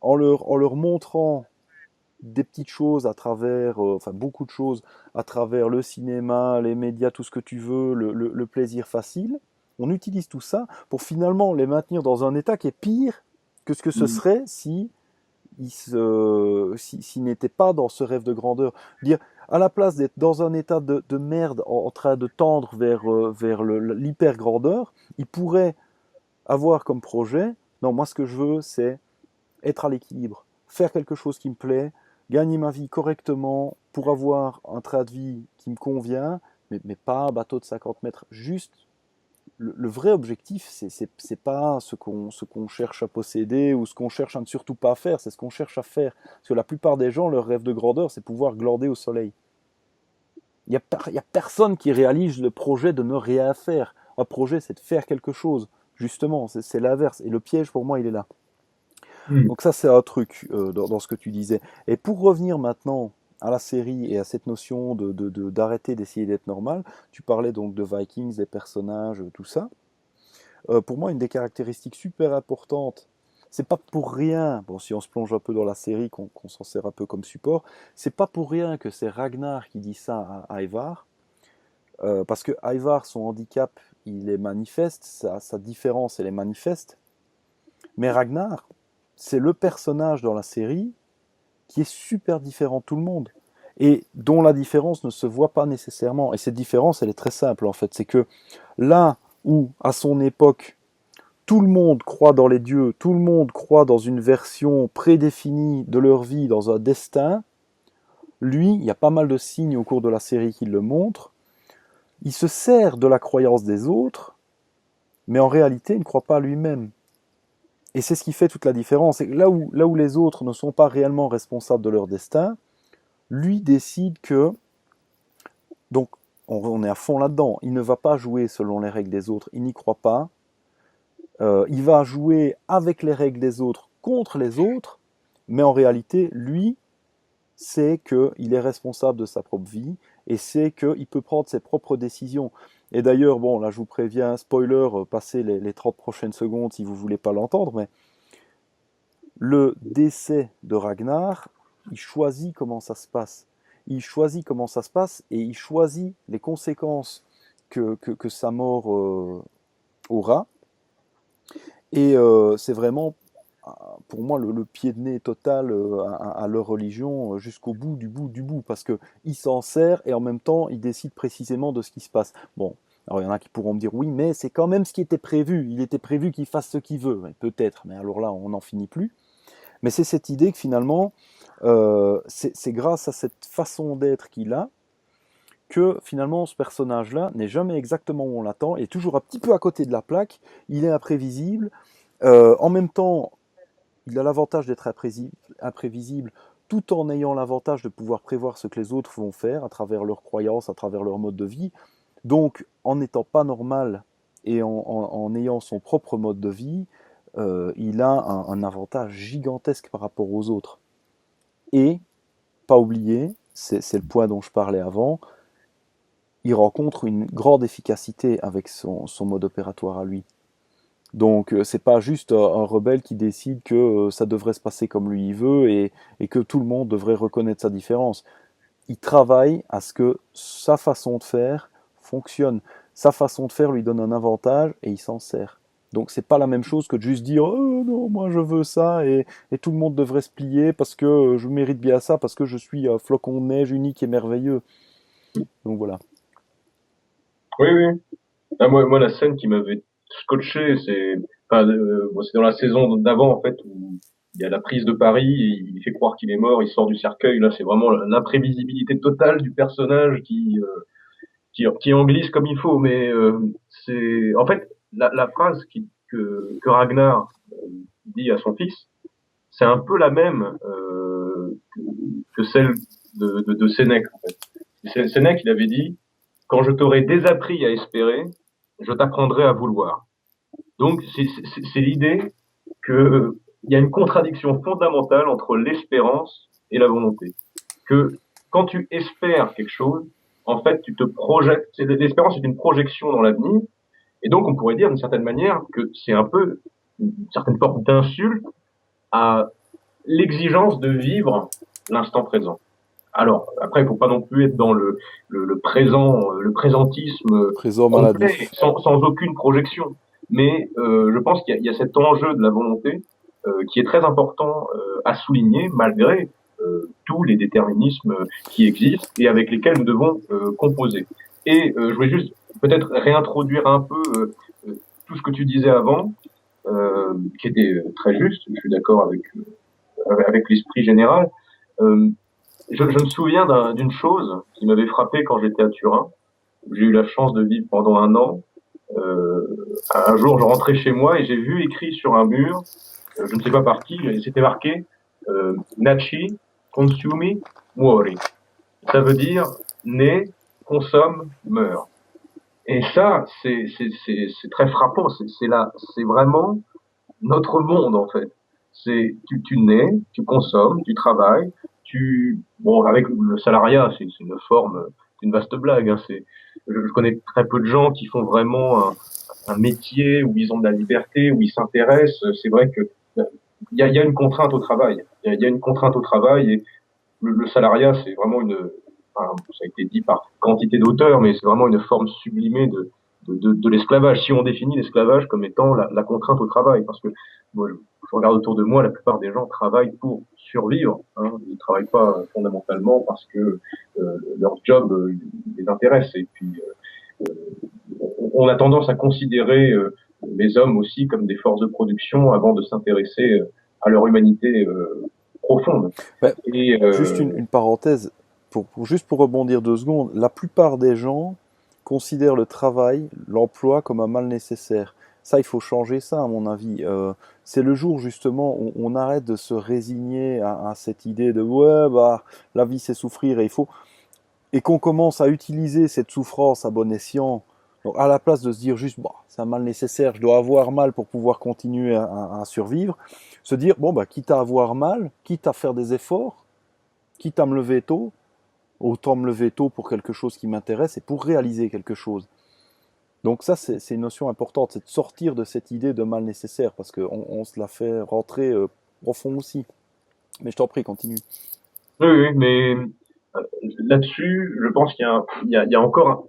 en leur montrant des petites choses à travers, enfin beaucoup de choses à travers le cinéma, les médias, tout ce que tu veux, le plaisir facile. On utilise tout ça pour finalement les maintenir dans un état qui est pire que ce que ce serait si s'ils n'étaient pas dans ce rêve de grandeur. Dire, à la place d'être dans un état de merde en train de tendre vers l'hyper grandeur, ils pourraient avoir comme projet, non, moi ce que je veux, c'est être à l'équilibre, faire quelque chose qui me plaît, gagner ma vie correctement pour avoir un train de vie qui me convient, mais pas un bateau de 50 mètres. Juste, le vrai objectif, c'est pas ce qu'on cherche à posséder ou ce qu'on cherche à ne surtout pas faire, c'est ce qu'on cherche à faire. Parce que la plupart des gens, leur rêve de grandeur, c'est pouvoir glander au soleil. Il y a personne qui réalise le projet de ne rien faire. Un projet, c'est de faire quelque chose. Justement, c'est l'inverse. Et le piège, pour moi, il est là. Donc ça, c'est un truc dans ce que tu disais. Et pour revenir maintenant à la série et à cette notion d'arrêter d'essayer d'être normal, tu parlais donc de Vikings, des personnages, tout ça. Pour moi, une des caractéristiques super importantes, c'est pas pour rien, bon, si on se plonge un peu dans la série, qu'on s'en sert un peu comme support, c'est pas pour rien que c'est Ragnar qui dit ça à Ivar, parce que Ivar, son handicap, il est manifeste, sa différence, elle est manifeste, mais Ragnar, c'est le personnage dans la série qui est super différent de tout le monde et dont la différence ne se voit pas nécessairement. Et cette différence, elle est très simple en fait. C'est que là où, à son époque, tout le monde croit dans les dieux, tout le monde croit dans une version prédéfinie de leur vie, dans un destin, lui, il y a pas mal de signes au cours de la série qui le montrent, il se sert de la croyance des autres, mais en réalité, il ne croit pas à lui-même. Et c'est ce qui fait toute la différence. Et là où les autres ne sont pas réellement responsables de leur destin, lui décide que, donc on est à fond là-dedans, il ne va pas jouer selon les règles des autres, il n'y croit pas, il va jouer avec les règles des autres contre les autres, mais en réalité, lui, c'est qu'il est responsable de sa propre vie, et c'est qu'il peut prendre ses propres décisions. Et d'ailleurs, bon, là je vous préviens, spoiler, passez les 30 prochaines secondes si vous ne voulez pas l'entendre, mais le décès de Ragnar, il choisit comment ça se passe. Il choisit comment ça se passe et il choisit les conséquences que sa mort aura. Et c'est vraiment, pour moi, le pied de nez total à leur religion jusqu'au bout du bout du bout, parce qu'il s'en sert et en même temps, il décide précisément de ce qui se passe. Bon, alors il y en a qui pourront me dire, oui, mais c'est quand même ce qui était prévu. Il était prévu qu'il fasse ce qu'il veut. Peut-être, mais alors là, on n'en finit plus. Mais c'est cette idée que finalement, c'est grâce à cette façon d'être qu'il a, que finalement ce personnage-là n'est jamais exactement où on l'attend, est toujours un petit peu à côté de la plaque, il est imprévisible, en même temps il a l'avantage d'être imprévisible tout en ayant l'avantage de pouvoir prévoir ce que les autres vont faire à travers leurs croyances, à travers leur mode de vie. Donc, en n'étant pas normal et en ayant son propre mode de vie, il a un avantage gigantesque par rapport aux autres. Et, pas oublier, c'est le point dont je parlais avant, il rencontre une grande efficacité avec son mode opératoire à lui. Donc c'est pas juste un rebelle qui décide que ça devrait se passer comme lui il veut et que tout le monde devrait reconnaître sa différence. Il travaille à ce que sa façon de faire fonctionne. Sa façon de faire lui donne un avantage et il s'en sert. Donc c'est pas la même chose que de juste dire oh non moi je veux ça et tout le monde devrait se plier parce que je mérite bien ça parce que je suis un flocon de neige unique et merveilleux. Donc voilà. Oui, oui. Ah, moi, la scène qui m'avait scotché, c'est dans la saison d'avant, en fait, où il y a la prise de Paris, et il fait croire qu'il est mort, il sort du cercueil. Là, c'est vraiment l'imprévisibilité totale du personnage qui en glisse comme il faut. Mais c'est, en fait, la phrase que Ragnar dit à son fils, c'est un peu la même que celle de Sénèque. En fait. Sénèque, il avait dit, quand je t'aurai désappris à espérer, je t'apprendrai à vouloir. Donc, c'est l'idée que il y a une contradiction fondamentale entre l'espérance et la volonté. Que quand tu espères quelque chose, en fait, tu te projettes. L'espérance est une projection dans l'avenir, et donc on pourrait dire d'une certaine manière que c'est un peu une certaine forme d'insulte à l'exigence de vivre l'instant présent. Alors, après, il faut pas non plus être dans le présent, le présentisme Présent complet, maladif. sans aucune projection. Mais je pense qu'il y a cet enjeu de la volonté qui est très important à souligner, malgré tous les déterminismes qui existent et avec lesquels nous devons composer. Et je voulais juste peut-être réintroduire un peu tout ce que tu disais avant, qui était très juste, je suis d'accord avec l'esprit général. Euh, je me souviens d'une chose qui m'avait frappé quand j'étais à Turin. J'ai eu la chance de vivre pendant un an. Euh, un jour, je rentrais chez moi et j'ai vu écrit sur un mur, je ne sais pas par qui, c'était marqué Naci, consumi, muori. Ça veut dire né, consomme, meurt. Et ça, c'est très frappant. C'est vraiment notre monde en fait. C'est tu nais, tu consommes, tu travailles, bon avec le salariat, c'est une forme, c'est une vaste blague. Hein, je connais très peu de gens qui font vraiment un métier où ils ont de la liberté, où ils s'intéressent. C'est vrai que il y a une contrainte au travail. Il y a une contrainte au travail et le salariat, c'est vraiment enfin, ça a été dit par quantité d'auteurs, mais c'est vraiment une forme sublimée de l'esclavage. Si on définit l'esclavage comme étant la contrainte au travail, parce que moi, je regarde autour de moi, la plupart des gens travaillent pour survivre. Hein. Ils ne travaillent pas fondamentalement parce que leur job les intéresse. Et puis, on a tendance à considérer les hommes aussi comme des forces de production avant de s'intéresser à leur humanité profonde. Ouais, Et juste une parenthèse, juste pour rebondir 2 secondes, la plupart des gens considèrent le travail, l'emploi comme un mal nécessaire. Ça, il faut changer ça, à mon avis. C'est le jour, justement, où on arrête de se résigner à cette idée de ouais, bah, la vie, c'est souffrir et il faut. Et qu'on commence à utiliser cette souffrance à bon escient. Donc, à la place de se dire juste, bah, c'est un mal nécessaire, je dois avoir mal pour pouvoir continuer à survivre, se dire, bon, bah, quitte à avoir mal, quitte à faire des efforts, quitte à me lever tôt, autant me lever tôt pour quelque chose qui m'intéresse et pour réaliser quelque chose. Donc ça, c'est une notion importante, c'est de sortir de cette idée de mal nécessaire, parce qu'on se la fait rentrer profond aussi. Mais je t'en prie, continue. oui, oui, mais là-dessus, je pense qu'il y a encore,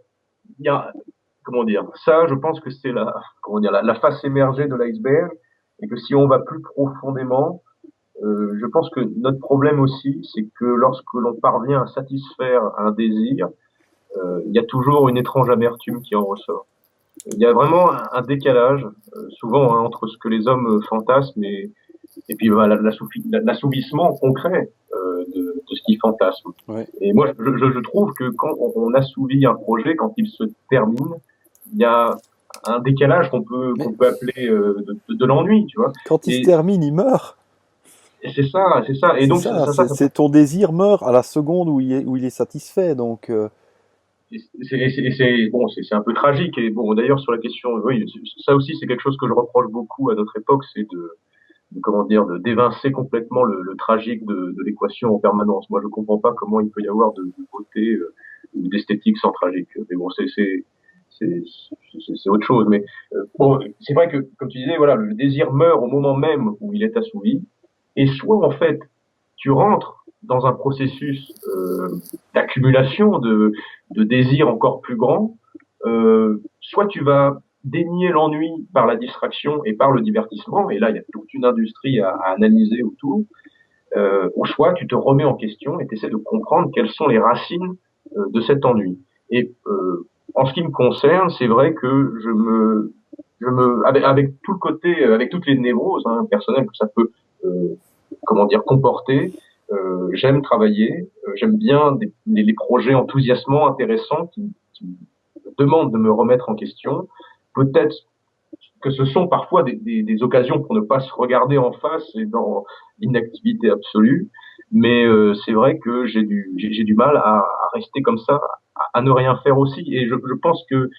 il y a, comment dire, ça, je pense que c'est comment dire, la face émergée de l'iceberg, et que si on va plus profondément, je pense que notre problème aussi, c'est que lorsque l'on parvient à satisfaire un désir, il y a toujours une étrange amertume qui en ressort. Il y a vraiment un décalage, souvent, hein, entre ce que les hommes fantasment et puis voilà, l'assouvissement concret de ce qu'il fantasme. Ouais. Et moi, je trouve que quand on assouvit un projet, quand il se termine, il y a un décalage Mais qu'on peut appeler de l'ennui, tu vois. quand il se Et, termine, il meurt. et c'est ça, c'est ça. Et C'est donc ça, ça c'est ton désir meurt à la seconde où il est satisfait. Donc, bon, c'est un peu tragique. Et bon, d'ailleurs sur la question, oui, ça aussi c'est quelque chose que je reproche beaucoup à notre époque, c'est de comment dire, de d'évincer complètement le tragique de l'équation en permanence. Moi, je comprends pas comment il peut y avoir de beauté ou d'esthétique sans tragique. Mais bon, c'est autre chose. Mais bon, c'est vrai que, comme tu disais, voilà, le désir meurt au moment même où il est assouvi. Et soit en fait, tu rentres dans un processus d'accumulation de désirs encore plus grands, soit tu vas dénier l'ennui par la distraction et par le divertissement, et là il y a toute une industrie à analyser autour, ou soit tu te remets en question et tu essaies de comprendre quelles sont les racines de cet ennui. Et en ce qui me concerne, c'est vrai que avec tout le côté, avec toutes les névroses personnelles que ça peut, comment dire, comporter, j'aime travailler, j'aime bien les projets enthousiasmants, intéressants qui me demandent de me remettre en question. Peut-être que ce sont parfois des occasions pour ne pas se regarder en face et dans l'inactivité absolue. Mais c'est vrai que j'ai du mal à rester comme ça, à ne rien faire aussi. Et je pense que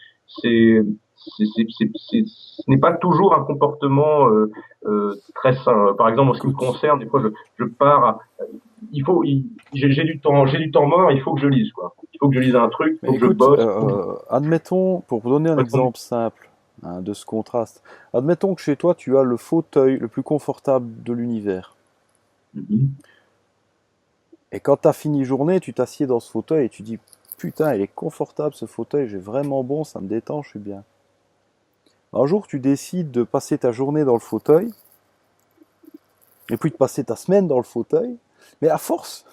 c'est ce n'est pas toujours un comportement très sain. Par exemple, en ce qui me écoute, concerne, des fois je pars, j'ai du temps mort, il faut que je lise quoi. Il faut que je lise un truc, il faut mais que je écoute, bosse, il faut que admettons, pour vous donner un je réponde. exemple simple de ce contraste, admettons que chez toi, tu as le fauteuil le plus confortable de l'univers. Mhm. Et quand tu as fini journée, tu t'assieds dans ce fauteuil et tu dis, putain, il est confortable ce fauteuil, j'ai vraiment bon, ça me détend, je suis bien. Un jour, tu décides de passer ta journée dans le fauteuil, et puis de passer ta semaine dans le fauteuil, mais à force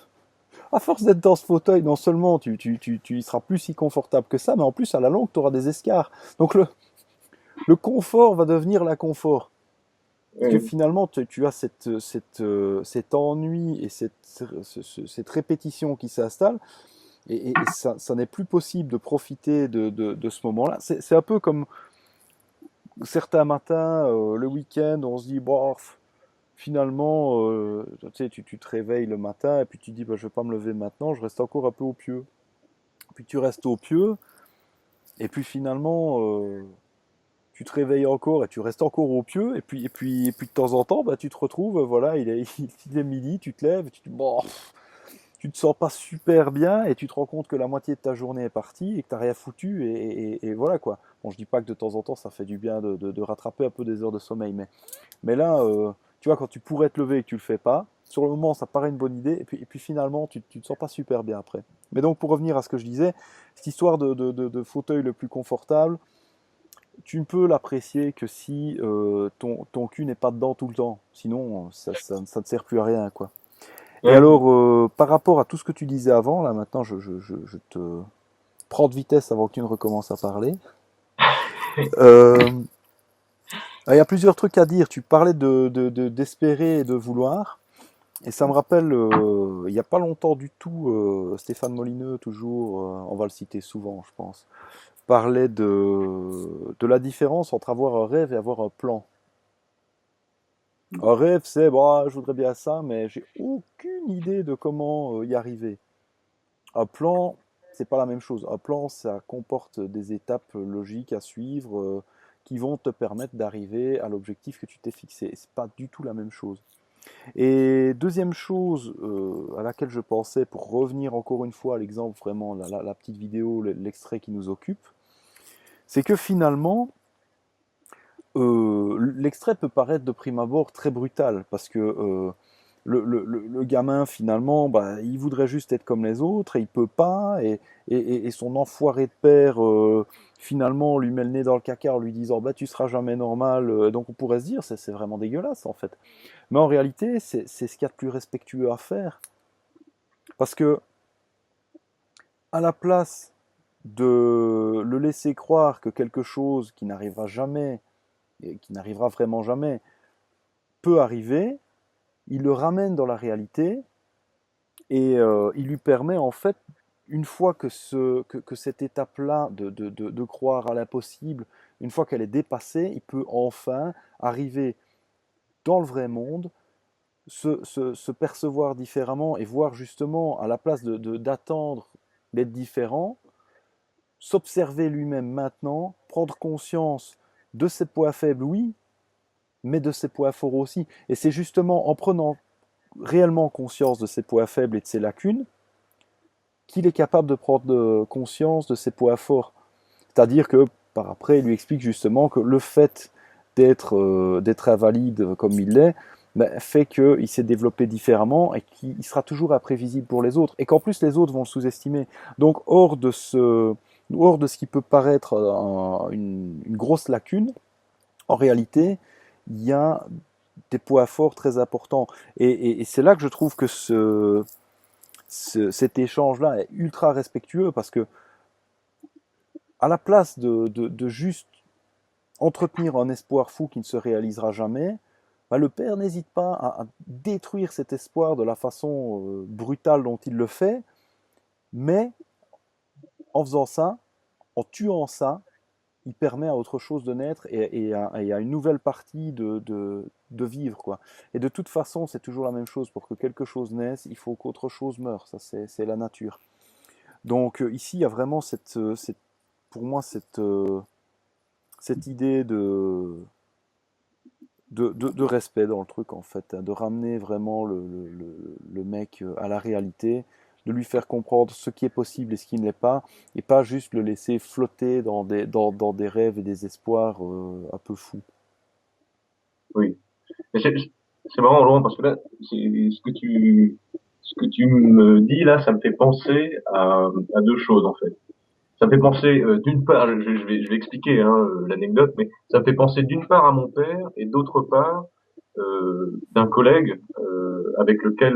d'être dans ce fauteuil, non seulement tu y seras plus si confortable que ça, mais en plus, à la longue, tu auras des escarres. Donc le confort va devenir l'inconfort. Parce que Ouais. finalement, tu as cet ennui et cette répétition qui s'installe, et ça n'est plus possible de profiter de ce moment-là. C'est un peu comme certains matins, le week-end, on se dit, bon, finalement, tu sais, tu te réveilles le matin et puis tu dis, bah, je vais pas me lever maintenant, je reste encore un peu au pieu. Puis tu restes au pieu, et puis finalement, tu te réveilles encore et tu restes encore au pieu, et puis de temps en temps, bah, tu te retrouves, voilà, il est midi, tu te lèves, tu te dis, bon, tu te sens pas super bien, et tu te rends compte que la moitié de ta journée est partie et que t'as rien foutu, et voilà quoi. Bon, je dis pas que de temps en temps ça fait du bien de rattraper un peu des heures de sommeil, mais là, tu vois, quand tu pourrais te lever et que tu le fais pas, sur le moment ça paraît une bonne idée, et puis finalement tu te sens pas super bien après. Mais donc pour revenir à ce que je disais, cette histoire de fauteuil le plus confortable, tu ne peux l'apprécier que si ton cul n'est pas dedans tout le temps. Sinon, ça ne sert plus à rien, quoi. Et Ouais. alors, par rapport à tout ce que tu disais avant, là maintenant je te prends de vitesse avant que tu ne recommences à parler. Euh, il y a plusieurs trucs à dire. Tu parlais d'espérer et de vouloir. Et ça me rappelle, il n'y a pas longtemps du tout, Stéphane Molineux, toujours, on va le citer souvent, je pense, parlait de la différence entre avoir un rêve et avoir un plan. Un rêve, c'est, bah, je voudrais bien ça, mais j'ai aucune idée de comment y arriver. Un plan, c'est pas la même chose. Un plan, ça comporte des étapes logiques à suivre, qui vont te permettre d'arriver à l'objectif que tu t'es fixé. C'est pas du tout la même chose. Et deuxième chose à laquelle je pensais, pour revenir encore une fois à l'exemple, vraiment, la petite vidéo, l'extrait qui nous occupe, c'est que finalement, l'extrait peut paraître de prime abord très brutal, parce que le gamin, finalement, bah, il voudrait juste être comme les autres, et il peut pas, et son enfoiré de père, finalement, lui met le nez dans le caca en lui disant, bah, tu seras jamais normal. Donc on pourrait se dire, c'est vraiment dégueulasse, en fait. Mais en réalité, c'est ce qu'il y a de plus respectueux à faire. Parce que, à la place de le laisser croire que quelque chose qui n'arrivera jamais, et qui n'arrivera vraiment jamais, peut arriver, il le ramène dans la réalité, Et il lui permet en fait, une fois que cette étape-là de croire à l'impossible, une fois qu'elle est dépassée, il peut enfin arriver dans le vrai monde, se percevoir différemment et voir justement, à la place d'attendre d'être différent, s'observer lui-même maintenant, prendre conscience de ses points faibles, oui, mais de ses points forts aussi. Et c'est justement en prenant réellement conscience de ses points faibles et de ses lacunes qu'il est capable de prendre conscience de ses points forts. C'est-à-dire que, par après, il lui explique justement que le fait d'être invalide comme il l'est, ben, fait qu'il s'est développé différemment et qu'il sera toujours imprévisible pour les autres. Et qu'en plus, les autres vont le sous-estimer. Donc, hors de ce qui peut paraître une grosse lacune, en réalité, il y a des points forts très importants. Et c'est là que je trouve que cet échange-là est ultra respectueux parce que, à la place de juste entretenir un espoir fou qui ne se réalisera jamais, bah, le père n'hésite pas à détruire cet espoir de la façon brutale dont il le fait, mais en faisant ça, en tuant ça, il permet à autre chose de naître et à une nouvelle partie de vivre, quoi. Et de toute façon, c'est toujours la même chose. Pour que quelque chose naisse, il faut qu'autre chose meure. Ça, c'est la nature. Donc ici, il y a vraiment pour moi cette idée de respect dans le truc, en fait, hein, de ramener vraiment le mec à la réalité, de lui faire comprendre ce qui est possible et ce qui ne l'est pas, et pas juste le laisser flotter dans des rêves et des espoirs un peu fous. Oui. Mais c'est marrant, Laurent, parce que là, ce que tu me dis là, ça me fait penser à deux choses en fait. Ça me fait penser, d'une part, je vais expliquer hein, l'anecdote, mais ça me fait penser d'une part à mon père et d'autre part d'un collègue avec lequel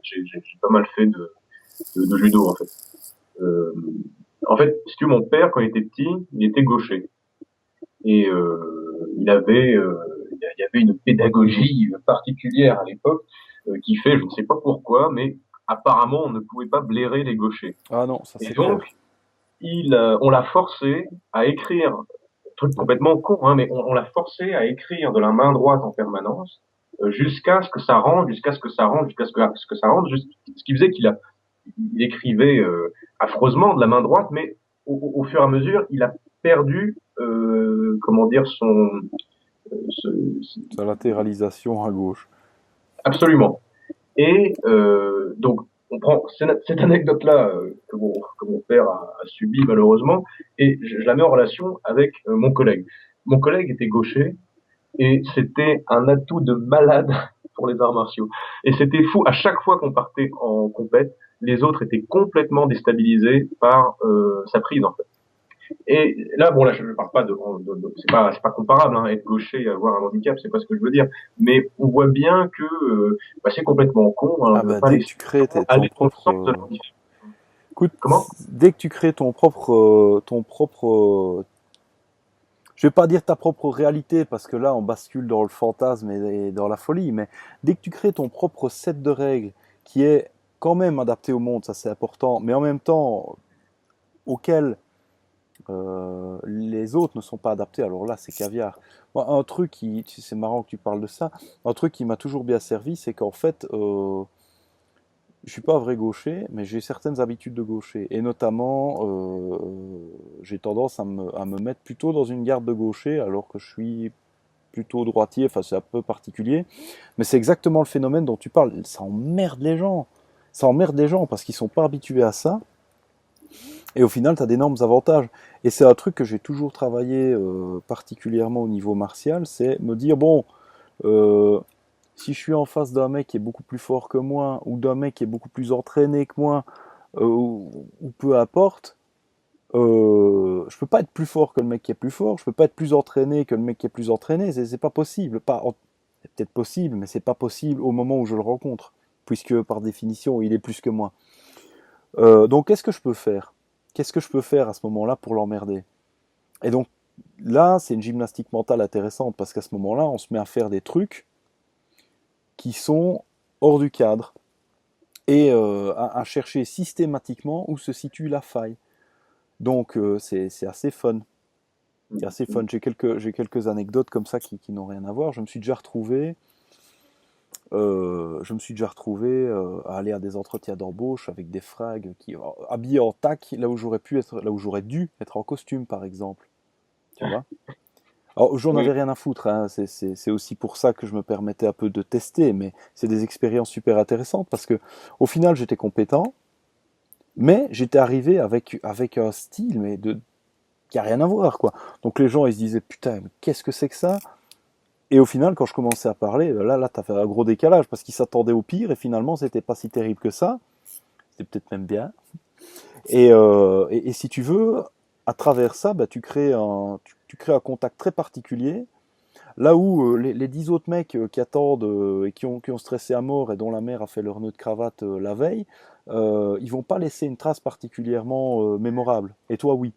j'ai pas mal fait de judo en fait. Euh, En fait, si tu veux, mon père quand il était petit, il était gaucher et il y avait une pédagogie particulière à l'époque qui fait, je ne sais pas pourquoi, mais apparemment on ne pouvait pas blairer les gauchers. Ah non, ça Et c'est donc clair. on l'a forcé à écrire, truc complètement con, hein, mais on l'a forcé à écrire de la main droite en permanence jusqu'à ce que ça rentre, jusqu'à ce que ça rentre, ce que ça rentre, ce qui faisait il écrivait affreusement de la main droite, mais au fur et à mesure, il a perdu, comment dire, ce, Sa latéralisation à gauche. absolument. Et donc, on prend cette anecdote-là que mon père a subie malheureusement, et je la mets en relation avec mon collègue. Mon collègue était gaucher, et c'était un atout de malade pour les arts martiaux. Et c'était fou, à chaque fois qu'on partait en compète, les autres étaient complètement déstabilisés par sa prise en fait. Et là, bon, là, je ne parle pas c'est pas comparable, hein, être gaucher et avoir un handicap, c'est pas ce que je veux dire. Mais on voit bien que bah, c'est complètement con hein, Ah de bah pas dès que laisser tu crées ton aller dans le sens de propre... leur différence. Écoute, Comment? dès que tu crées ton propre, je vais pas dire ta propre réalité parce que là on bascule dans le fantasme et dans la folie, mais dès que tu crées ton propre set de règles qui est quand même adapté au monde, ça c'est important, mais en même temps auquel les autres ne sont pas adaptés, alors là c'est caviar. Moi, un truc c'est marrant que tu parles de ça, un truc qui m'a toujours bien servi, c'est qu'en fait, je suis pas un vrai gaucher, mais j'ai certaines habitudes de gaucher. Et notamment, j'ai tendance à me mettre plutôt dans une garde de gaucher, alors que je suis plutôt droitier. Enfin, c'est un peu particulier. Mais c'est exactement le phénomène dont tu parles. Ça emmerde les gens. Ça emmerde les gens parce qu'ils sont pas habitués à ça. Et au final, tu as d'énormes avantages. Et c'est un truc que j'ai toujours travaillé particulièrement au niveau martial, c'est me dire, bon, euh, si je suis en face d'un mec qui est beaucoup plus fort que moi, ou d'un mec qui est beaucoup plus entraîné que moi, ou peu importe, je peux pas être plus fort que le mec qui est plus fort, je peux pas être plus entraîné que le mec qui est plus entraîné, c'est pas possible. C'est peut-être possible, mais c'est pas possible au moment où je le rencontre, puisque par définition, il est plus que moi. Donc qu'est-ce que je peux faire? Qu'est-ce que je peux faire à ce moment-là pour l'emmerder? Et donc là, c'est une gymnastique mentale intéressante, parce qu'à ce moment-là, on se met à faire des trucs qui sont hors du cadre. et à chercher systématiquement où se situe la faille. Donc c'est assez fun. C'est assez fun. J'ai quelques anecdotes comme ça qui n'ont rien à voir. Je me suis déjà retrouvé à aller à des entretiens d'embauche avec des frags habillés en tac, là où j'aurais dû être en costume, par exemple. Tu vois? Alors, j'en avais Oui, rien à foutre, hein. C'est aussi pour ça que je me permettais un peu de tester, mais c'est des expériences super intéressantes parce que, au final, j'étais compétent, mais j'étais arrivé avec un style, qui a rien à voir, quoi. Donc, les gens, ils se disaient, putain, mais qu'est-ce que c'est que ça? Et au final, quand je commençais à parler, là, t'as fait un gros décalage parce qu'ils s'attendaient au pire et finalement, c'était pas si terrible que ça. C'était peut-être même bien. Et si tu veux, à travers ça, bah, tu crées un contact très particulier. Là où les 10 autres mecs qui attendent et qui ont stressé à mort et dont la mère a fait leur nœud de cravate la veille, ils vont pas laisser une trace particulièrement mémorable. Et toi, oui.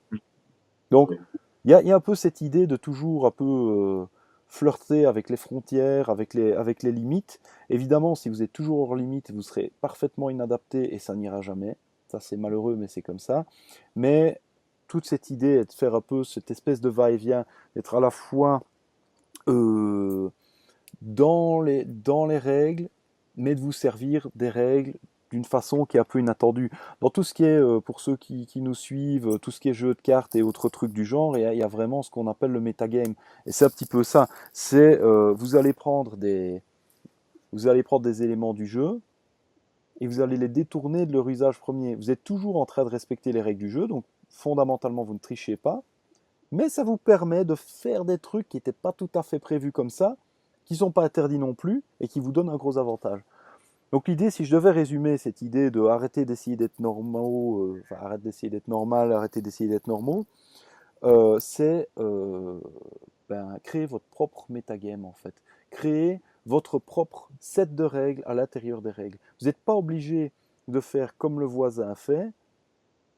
Donc, oui. il y a un peu cette idée de toujours un peu flirter avec les frontières, avec les limites. Évidemment, si vous êtes toujours hors limite, vous serez parfaitement inadapté et ça n'ira jamais. Ça, c'est malheureux, mais c'est comme ça. Mais toute cette idée est de faire un peu cette espèce de va-et-vient, d'être à la fois euh, dans les règles, mais de vous servir des règles d'une façon qui est un peu inattendue. Dans tout ce qui est, pour ceux qui nous suivent, tout ce qui est jeu de cartes et autres trucs du genre, il y a vraiment ce qu'on appelle le metagame. Et c'est un petit peu ça. C'est, vous allez prendre des éléments du jeu et vous allez les détourner de leur usage premier. Vous êtes toujours en train de respecter les règles du jeu, donc fondamentalement, vous ne trichez pas, mais ça vous permet de faire des trucs qui n'étaient pas tout à fait prévus comme ça, qui ne sont pas interdits non plus, et qui vous donnent un gros avantage. Donc l'idée, si je devais résumer cette idée de arrêter d'essayer d'être normaux, arrête d'essayer d'être normal, arrêter d'essayer d'être normaux, c'est créer votre propre metagame en fait. Créer votre propre set de règles à l'intérieur des règles. Vous n'êtes pas obligé de faire comme le voisin fait.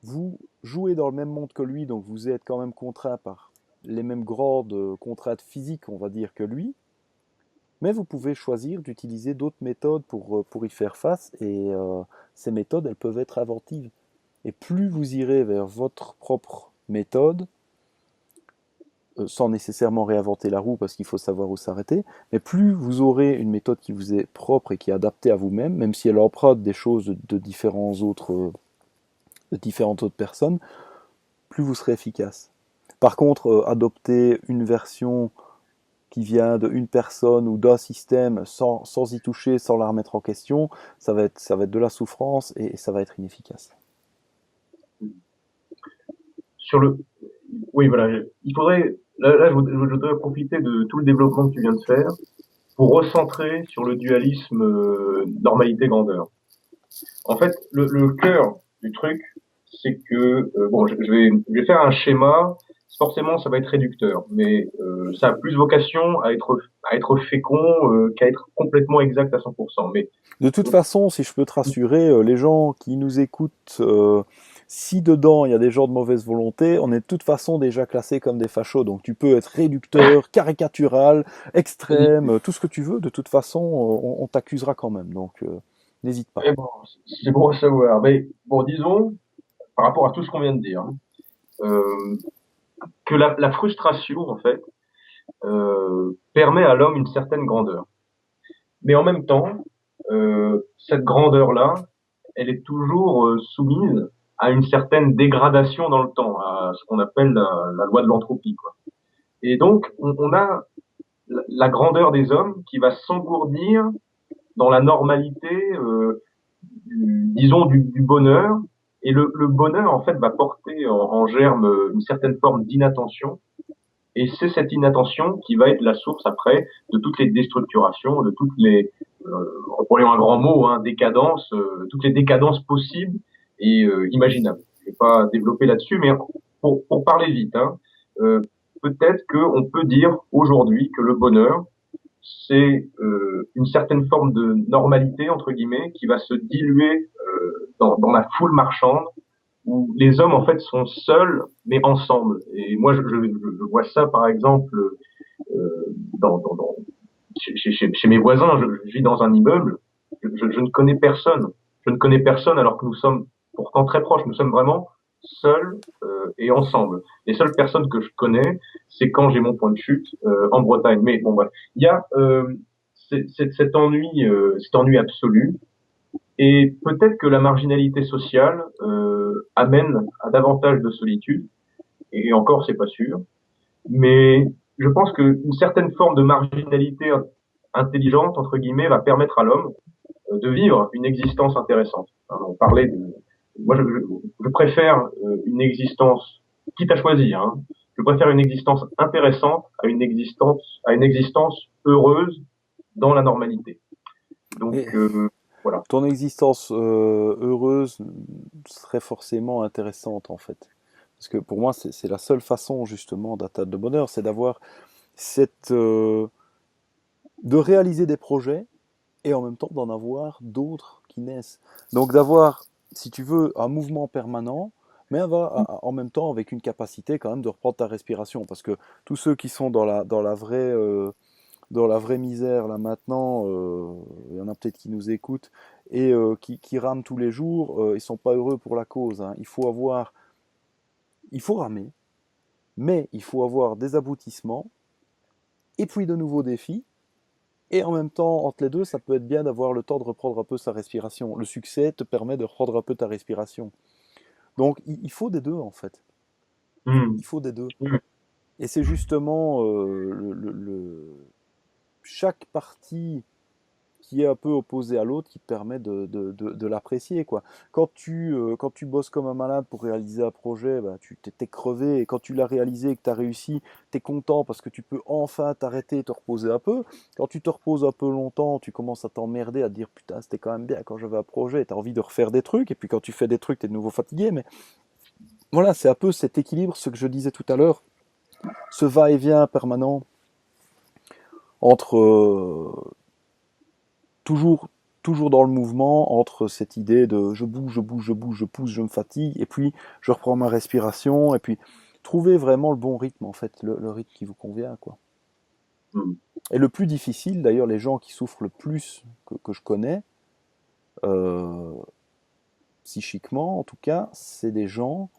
Vous jouez dans le même monde que lui, donc vous êtes quand même contraint par les mêmes grandes contraintes physiques, on va dire, que lui. Mais vous pouvez choisir d'utiliser d'autres méthodes pour y faire face, et ces méthodes, elles peuvent être inventives. Et plus vous irez vers votre propre méthode, sans nécessairement réinventer la roue parce qu'il faut savoir où s'arrêter, mais plus vous aurez une méthode qui vous est propre et qui est adaptée à vous-même, même si elle emprunte des choses de différentes autres personnes, plus vous serez efficace. Par contre, adopter une version qui vient d'une personne ou d'un système sans y toucher, sans la remettre en question, ça va être de la souffrance et ça va être inefficace. Sur le, oui, voilà. Il faudrait, là, je voudrais profiter de tout le développement que tu viens de faire pour recentrer sur le dualisme normalité-grandeur. En fait, le cœur du truc, c'est que bon, je vais faire un schéma. Forcément, ça va être réducteur, mais ça a plus vocation à être fécond qu'à être complètement exact à 100%. Mais De toute façon, si je peux te rassurer, les gens qui nous écoutent, si dedans il y a des gens de mauvaise volonté, on est de toute façon déjà classés comme des fachos. Donc tu peux être réducteur, caricatural, extrême, tout ce que tu veux. De toute façon, on t'accusera quand même. Donc n'hésite pas. bon, c'est bon à savoir. Mais bon, disons, par rapport à tout ce qu'on vient de dire, hein, euh, que la frustration, en fait, permet à l'homme une certaine grandeur. Mais en même temps, cette grandeur-là, elle est toujours soumise à une certaine dégradation dans le temps, à ce qu'on appelle la loi de l'entropie, quoi. Et donc, on a la grandeur des hommes qui va s'engourdir dans la normalité, disons, du bonheur. Et le bonheur, en fait, va porter en germe une certaine forme d'inattention. Et c'est cette inattention qui va être la source après de toutes les déstructurations, de toutes les, reprenons un grand mot, hein, décadences, toutes les décadences possibles et imaginables. Je vais pas développer là-dessus, mais pour parler vite, hein, euh, peut-être qu'on peut dire aujourd'hui que le bonheur, c'est une certaine forme de normalité entre guillemets qui va se diluer dans la foule marchande où les hommes en fait sont seuls mais ensemble. Et moi je vois ça par exemple dans chez mes voisins. Je vis dans un immeuble, je ne connais personne. je ne connais personne alors que nous sommes pourtant très proches. Nous sommes vraiment seuls et ensemble. Les seules personnes que je connais, c'est quand j'ai mon point de chute en Bretagne. Mais bon, bref, il y a cet ennui absolu. Et peut-être que la marginalité sociale amène à davantage de solitude. Et encore, c'est pas sûr. Mais je pense qu'une certaine forme de marginalité intelligente, entre guillemets, va permettre à l'homme de vivre une existence intéressante. Hein, on parlait de... Moi, je préfère une existence, quitte à choisir, hein, je préfère une existence intéressante à une existence heureuse dans la normalité. Donc, Et voilà. ton existence heureuse serait forcément intéressante en fait. Parce que pour moi, c'est la seule façon justement d'atteindre le bonheur, c'est d'avoir cette... de réaliser des projets et en même temps d'en avoir d'autres qui naissent. Donc d'avoir, si tu veux, un mouvement permanent, mais en même temps avec une capacité quand même de reprendre ta respiration. Parce que tous ceux qui sont dans la vraie misère là maintenant, il y en a peut-être qui nous écoutent, et qui rament tous les jours, ils sont pas heureux pour la cause. Hein. Il faut ramer, mais il faut avoir des aboutissements, et puis de nouveaux défis. Et en même temps, entre les deux, ça peut être bien d'avoir le temps de reprendre un peu sa respiration. Le succès te permet de reprendre un peu ta respiration. Donc, il faut des deux, en fait. Mmh. Il faut des deux. Mmh. Et c'est justement chaque partie qui est un peu opposée à l'autre qui te permet de l'apprécier, quoi. Quand tu bosses comme un malade pour réaliser un projet, bah, t'es crevé, et quand tu l'as réalisé et que tu as réussi, tu es content parce que tu peux enfin t'arrêter et te reposer un peu. Quand tu te reposes un peu longtemps, tu commences à t'emmerder, à te dire putain, c'était quand même bien quand j'avais un projet, tu as envie de refaire des trucs, et puis quand tu fais des trucs, tu es de nouveau fatigué. Mais voilà, c'est un peu cet équilibre, ce que je disais tout à l'heure, ce va-et-vient permanent entre toujours, toujours dans le mouvement, entre cette idée de je bouge, je bouge, je bouge, je pousse, je me fatigue, et puis je reprends ma respiration, et puis trouver vraiment le bon rythme, en fait, le rythme qui vous convient, quoi. Mmh. Et le plus difficile, d'ailleurs, les gens qui souffrent le plus que je connais, euh, psychiquement en tout cas, c'est des gens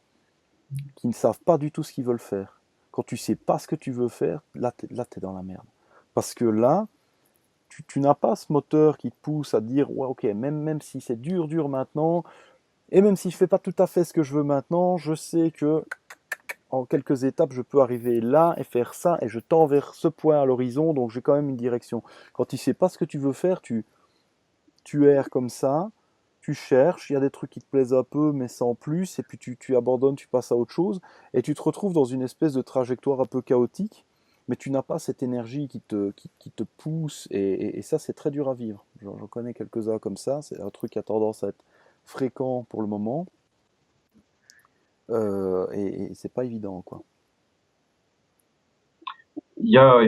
qui ne savent pas du tout ce qu'ils veulent faire. Quand tu sais pas ce que tu veux faire, là, t'es dans la merde. Parce que là, tu n'as pas ce moteur qui te pousse à te dire ouais, ok, même si c'est dur maintenant, et même si je fais pas tout à fait ce que je veux maintenant, je sais que en quelques étapes je peux arriver là et faire ça, et je tends vers ce point à l'horizon, donc j'ai quand même une direction. Quand tu sais pas ce que tu veux faire, tu erres comme ça, tu cherches, il y a des trucs qui te plaisent un peu mais sans plus, et puis tu abandonnes, tu passes à autre chose, et tu te retrouves dans une espèce de trajectoire un peu chaotique, mais tu n'as pas cette énergie qui te pousse, et ça c'est très dur à vivre. J'en connais quelques-uns comme ça, c'est un truc qui a tendance à être fréquent pour le moment, et c'est pas évident, quoi. Il y a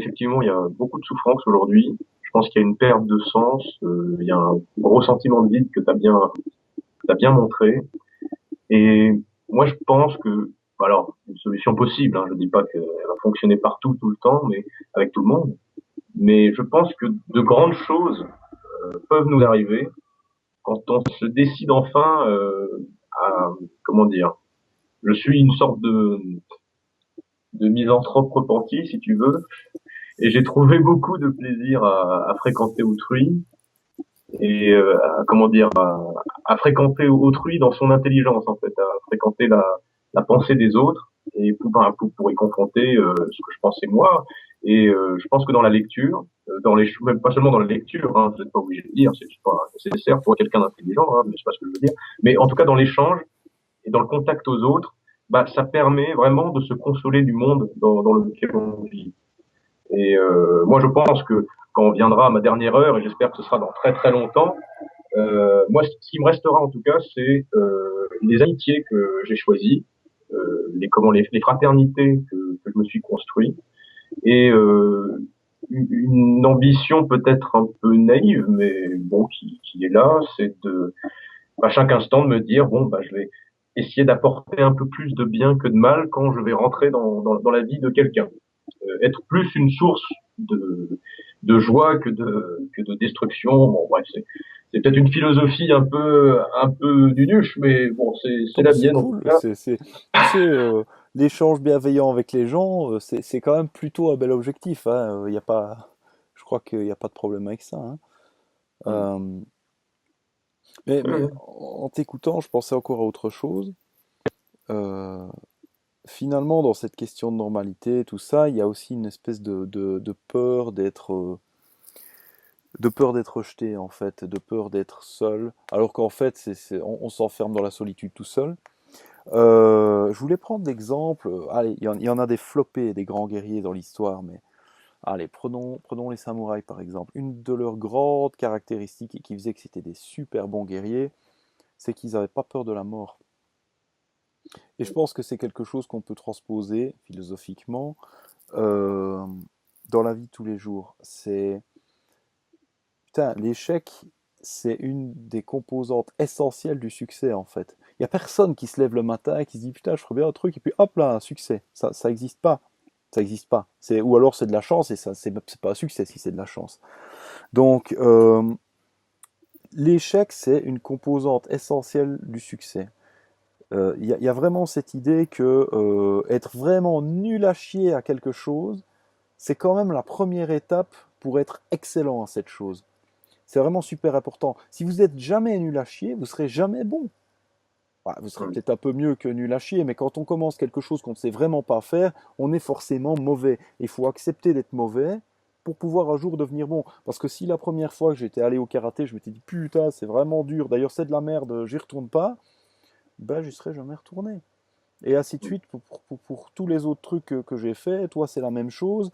beaucoup de souffrance aujourd'hui. Je pense qu'il y a une perte de sens. Il y a un gros sentiment de vide que t'as bien montré. Et moi, je pense que, alors, une solution possible. Hein, je dis pas qu'elle va fonctionner partout, tout le temps, mais avec tout le monde. Mais je pense que de grandes choses peuvent nous arriver quand on se décide enfin à, comment dire. Je suis une sorte de misanthrope repenti, si tu veux, et j'ai trouvé beaucoup de plaisir à fréquenter autrui et comment dire à fréquenter autrui dans son intelligence en fait, à fréquenter la pensée des autres et pour y confronter ce que je pensais moi. Et je pense que dans la lecture, même pas seulement dans la lecture, hein, vous n'êtes pas obligé de lire, c'est pas nécessaire pour quelqu'un d'intelligent, hein, mais c'est pas ce que je veux dire. Mais en tout cas dans l'échange et dans le contact aux autres, bah ça permet vraiment de se consoler du monde dans lequel on vit. Et moi, je pense que quand viendra ma dernière heure, et j'espère que ce sera dans très très longtemps, moi, ce qui me restera en tout cas, c'est les amitiés que j'ai choisies, les fraternités que je me suis construit, et une ambition peut-être un peu naïve, mais bon, qui est là, c'est de à chaque instant de me dire bon, bah, je vais essayer d'apporter un peu plus de bien que de mal quand je vais rentrer dans la vie de quelqu'un. Être plus une source de joie que de destruction. Bon, bref, c'est peut-être une philosophie un peu nunuche, mais bon, c'est Non, mais la c'est mienne en tout cool. cas. Tu sais, l'échange bienveillant avec les gens, c'est quand même plutôt un bel objectif, hein. Y a pas, je crois qu'il n'y a pas de problème avec ça, hein. Mm. Euh, mais Mm. en t'écoutant, je pensais encore à autre chose. Euh, Finalement, dans cette question de normalité, tout ça, il y a aussi une espèce de peur de peur d'être rejeté, en fait, de peur d'être seul, alors qu'en fait, on s'enferme dans la solitude tout seul. Je voulais prendre l'exemple, allez, il y en a des flopés, des grands guerriers dans l'histoire, mais allez, prenons les samouraïs par exemple. Une de leurs grandes caractéristiques et qui faisait que c'était des super bons guerriers, c'est qu'ils n'avaient pas peur de la mort. Et je pense que c'est quelque chose qu'on peut transposer philosophiquement euh, dans la vie de tous les jours. Putain, l'échec, c'est une des composantes essentielles du succès en fait. Il n'y a personne qui se lève le matin et qui se dit putain, je ferais bien un truc et puis hop là, un succès. Ça n'existe pas. Ça n'existe pas. Ou alors c'est de la chance et ça, c'est pas un succès si c'est de la chance. Donc, l'échec, c'est une composante essentielle du succès. Y a vraiment cette idée que être vraiment nul à chier à quelque chose, c'est quand même la première étape pour être excellent à cette chose. C'est vraiment super important. Si vous êtes jamais nul à chier, vous serez jamais bon. Ouais, vous serez Mm. peut-être un peu mieux que nul à chier, mais quand on commence quelque chose qu'on ne sait vraiment pas faire, on est forcément mauvais. Il faut accepter d'être mauvais pour pouvoir un jour devenir bon. Parce que si la première fois que j'étais allé au karaté, je m'étais dit putain, c'est vraiment dur, d'ailleurs c'est de la merde, j'y retourne pas, ben j'y serais jamais retourné. Et ainsi de suite pour tous les autres trucs que j'ai fait. Toi, c'est la même chose.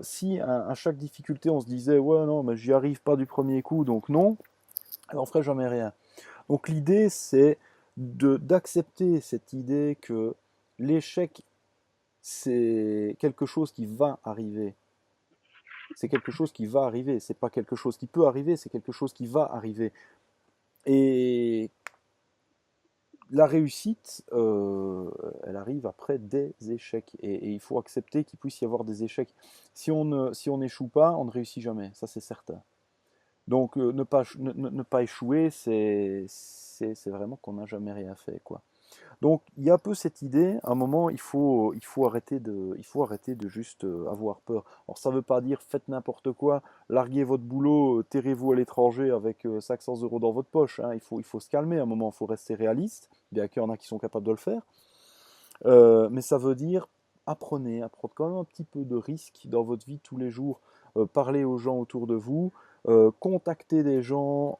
Si à chaque difficulté, on se disait ouais, non, mais j'y arrive pas du premier coup, donc non, on ferait jamais rien. Donc l'idée, c'est d'accepter cette idée que l'échec, c'est quelque chose qui va arriver. C'est quelque chose qui va arriver. C'est pas quelque chose qui peut arriver, c'est quelque chose qui va arriver. Et la réussite, elle arrive après des échecs. Et il faut accepter qu'il puisse y avoir des échecs. Si on n'échoue pas, on ne réussit jamais. Ça, c'est certain. Donc, ne pas échouer, c'est vraiment qu'on n'a jamais rien fait, quoi. Donc, il y a un peu cette idée, à un moment, il faut arrêter de juste avoir peur. Alors, ça ne veut pas dire faites n'importe quoi, larguez votre boulot, terrez-vous à l'étranger avec 500 euros dans votre poche, hein. Il faut se calmer, à un moment, il faut rester réaliste, bien qu'il y en a qui sont capables de le faire. Mais ça veut dire apprenez à prendre quand même un petit peu de risque dans votre vie tous les jours. Parlez aux gens autour de vous, contactez des gens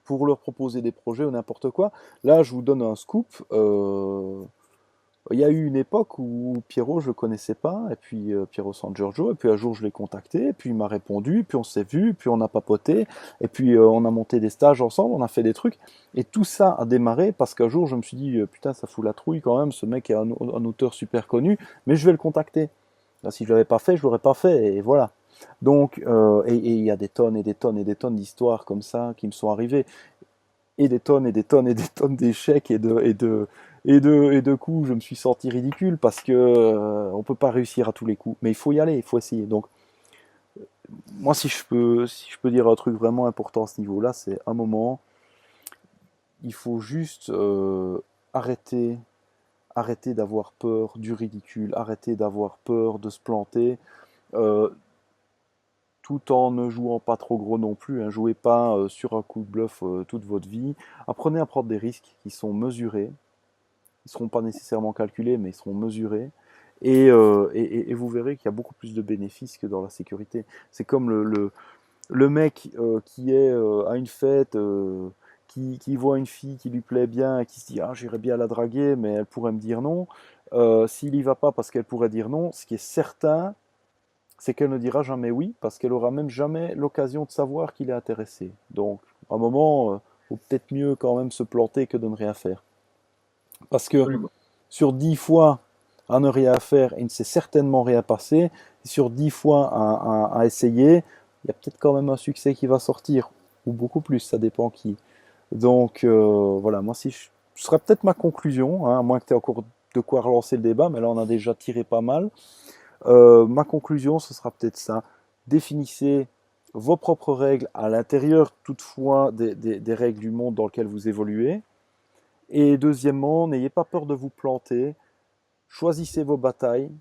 pour leur proposer des projets ou n'importe quoi. Là, je vous donne un scoop. Il y a eu une époque où Pierrot, je ne connaissais pas, et puis Pierrot San Giorgio, et puis un jour je l'ai contacté, et puis il m'a répondu, puis on s'est vu, puis on a papoté, et puis on a monté des stages ensemble, on a fait des trucs, et tout ça a démarré parce qu'un jour je me suis dit, putain, ça fout la trouille quand même, ce mec est un auteur super connu, mais je vais le contacter. Là, si je ne l'avais pas fait, je ne l'aurais pas fait, et voilà. Donc, et il y a des tonnes et des tonnes et des tonnes d'histoires comme ça qui me sont arrivées, et des tonnes et des tonnes et des tonnes d'échecs et de coups, je me suis senti ridicule parce que on peut pas réussir à tous les coups, mais il faut y aller, il faut essayer. Donc moi, si je peux dire un truc vraiment important à ce niveau-là, c'est un moment, il faut juste arrêter, arrêter d'avoir peur du ridicule, arrêter d'avoir peur de se planter. Euh, Tout en ne jouant pas trop gros non plus, hein. Jouez pas sur un coup de bluff toute votre vie. Apprenez à prendre des risques qui sont mesurés. Ils ne seront pas nécessairement calculés, mais ils seront mesurés. Et vous verrez qu'il y a beaucoup plus de bénéfices que dans la sécurité. C'est comme le mec qui est à une fête, qui voit une fille qui lui plaît bien et qui se dit ah, j'irais bien la draguer, mais elle pourrait me dire non. S'il n'y va pas parce qu'elle pourrait dire non, ce qui est certain, c'est qu'elle ne dira jamais oui, parce qu'elle aura même jamais l'occasion de savoir qu'il est intéressé. Donc, à un moment, vaut peut-être mieux quand même se planter que de ne rien faire. Parce que Absolument. sur 10 fois à ne rien faire, il ne s'est certainement rien passé. Sur 10 fois à essayer, il y a peut-être quand même un succès qui va sortir, ou beaucoup plus, ça dépend qui. Donc voilà, moi si ce sera peut-être ma conclusion, hein, à moins que tu aies encore de quoi relancer le débat, mais là on a déjà tiré pas mal. Ma conclusion, ce sera peut-être ça. Définissez vos propres règles à l'intérieur toutefois des règles du monde dans lequel vous évoluez. Et deuxièmement, n'ayez pas peur de vous planter, choisissez vos batailles,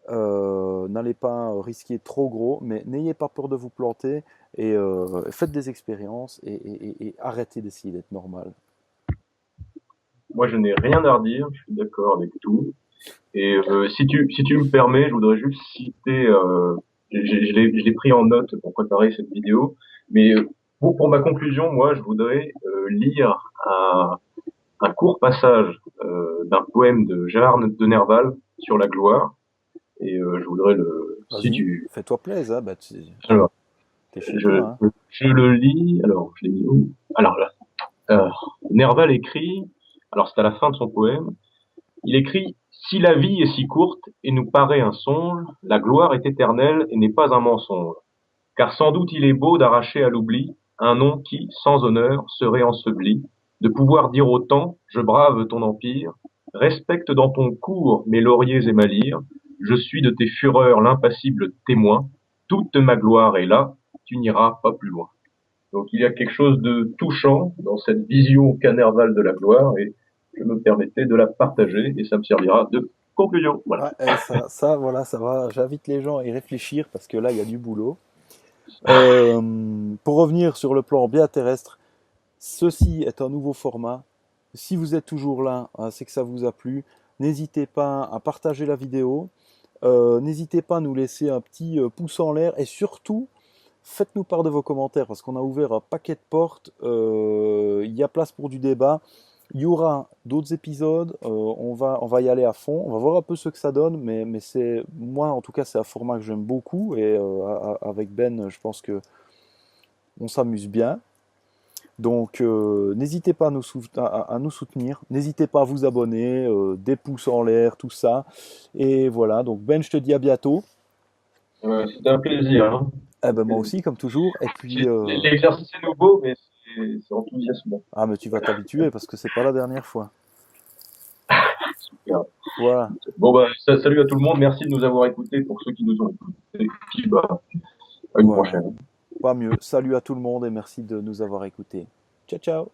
n'allez pas risquer trop gros, mais n'ayez pas peur de vous planter et faites des expériences et arrêtez d'essayer d'être normal. Moi, je n'ai rien à redire, je suis d'accord avec tout. Et si tu me permets, je voudrais juste citer, je l'ai pris en note pour préparer cette vidéo, mais pour ma conclusion, moi, je voudrais lire un court passage d'un poème de Gérard de Nerval sur la gloire, et je voudrais si Vas-y, tu, fais-toi plaisir, hein, bah, alors, t'es chez je, toi. Hein. je le lis, alors, je l'ai mis où? Alors là, euh, Nerval écrit, alors c'est à la fin de son poème, il écrit: Si la vie est si courte et nous paraît un songe, la gloire est éternelle et n'est pas un mensonge. Car sans doute il est beau d'arracher à l'oubli un nom qui, sans honneur, serait enseveli, de pouvoir dire au temps: Je brave ton empire, respecte dans ton cours mes lauriers et ma lyre, je suis de tes fureurs l'impassible témoin, toute ma gloire est là, tu n'iras pas plus loin. Donc il y a quelque chose de touchant dans cette vision qu'a Nerval de la gloire, et je me permettais de la partager et ça me servira de conclusion. Voilà. Ouais, et voilà, ça va. J'invite les gens à y réfléchir parce que là, il y a du boulot. Pour revenir sur le plan bien terrestre, ceci est un nouveau format. Si vous êtes toujours là, c'est que ça vous a plu. N'hésitez pas à partager la vidéo. N'hésitez pas à nous laisser un petit pouce en l'air et surtout, faites-nous part de vos commentaires parce qu'on a ouvert un paquet de portes. Il y a place pour du débat. Il y aura d'autres épisodes. On va y aller à fond. On va voir un peu ce que ça donne, mais c'est moi en tout cas c'est un format que j'aime beaucoup et avec Ben, je pense que on s'amuse bien. Donc n'hésitez pas à nous soutenir, n'hésitez pas à vous abonner, des pouces en l'air, tout ça. Et voilà, donc Ben, je te dis à bientôt. C'était un plaisir. Hein. Eh ben moi aussi, comme toujours. Et puis, L'exercice est nouveau, mais c'est enthousiasmant. ah mais tu vas t'habituer parce que c'est pas la dernière fois. Super. Voilà, Bon bah salut à tout le monde, merci de nous avoir écoutés pour ceux qui nous ont écoutés. Et puis bah à une voilà. prochaine. Pas mieux. Salut à tout le monde et merci de nous avoir écoutés. Ciao, ciao.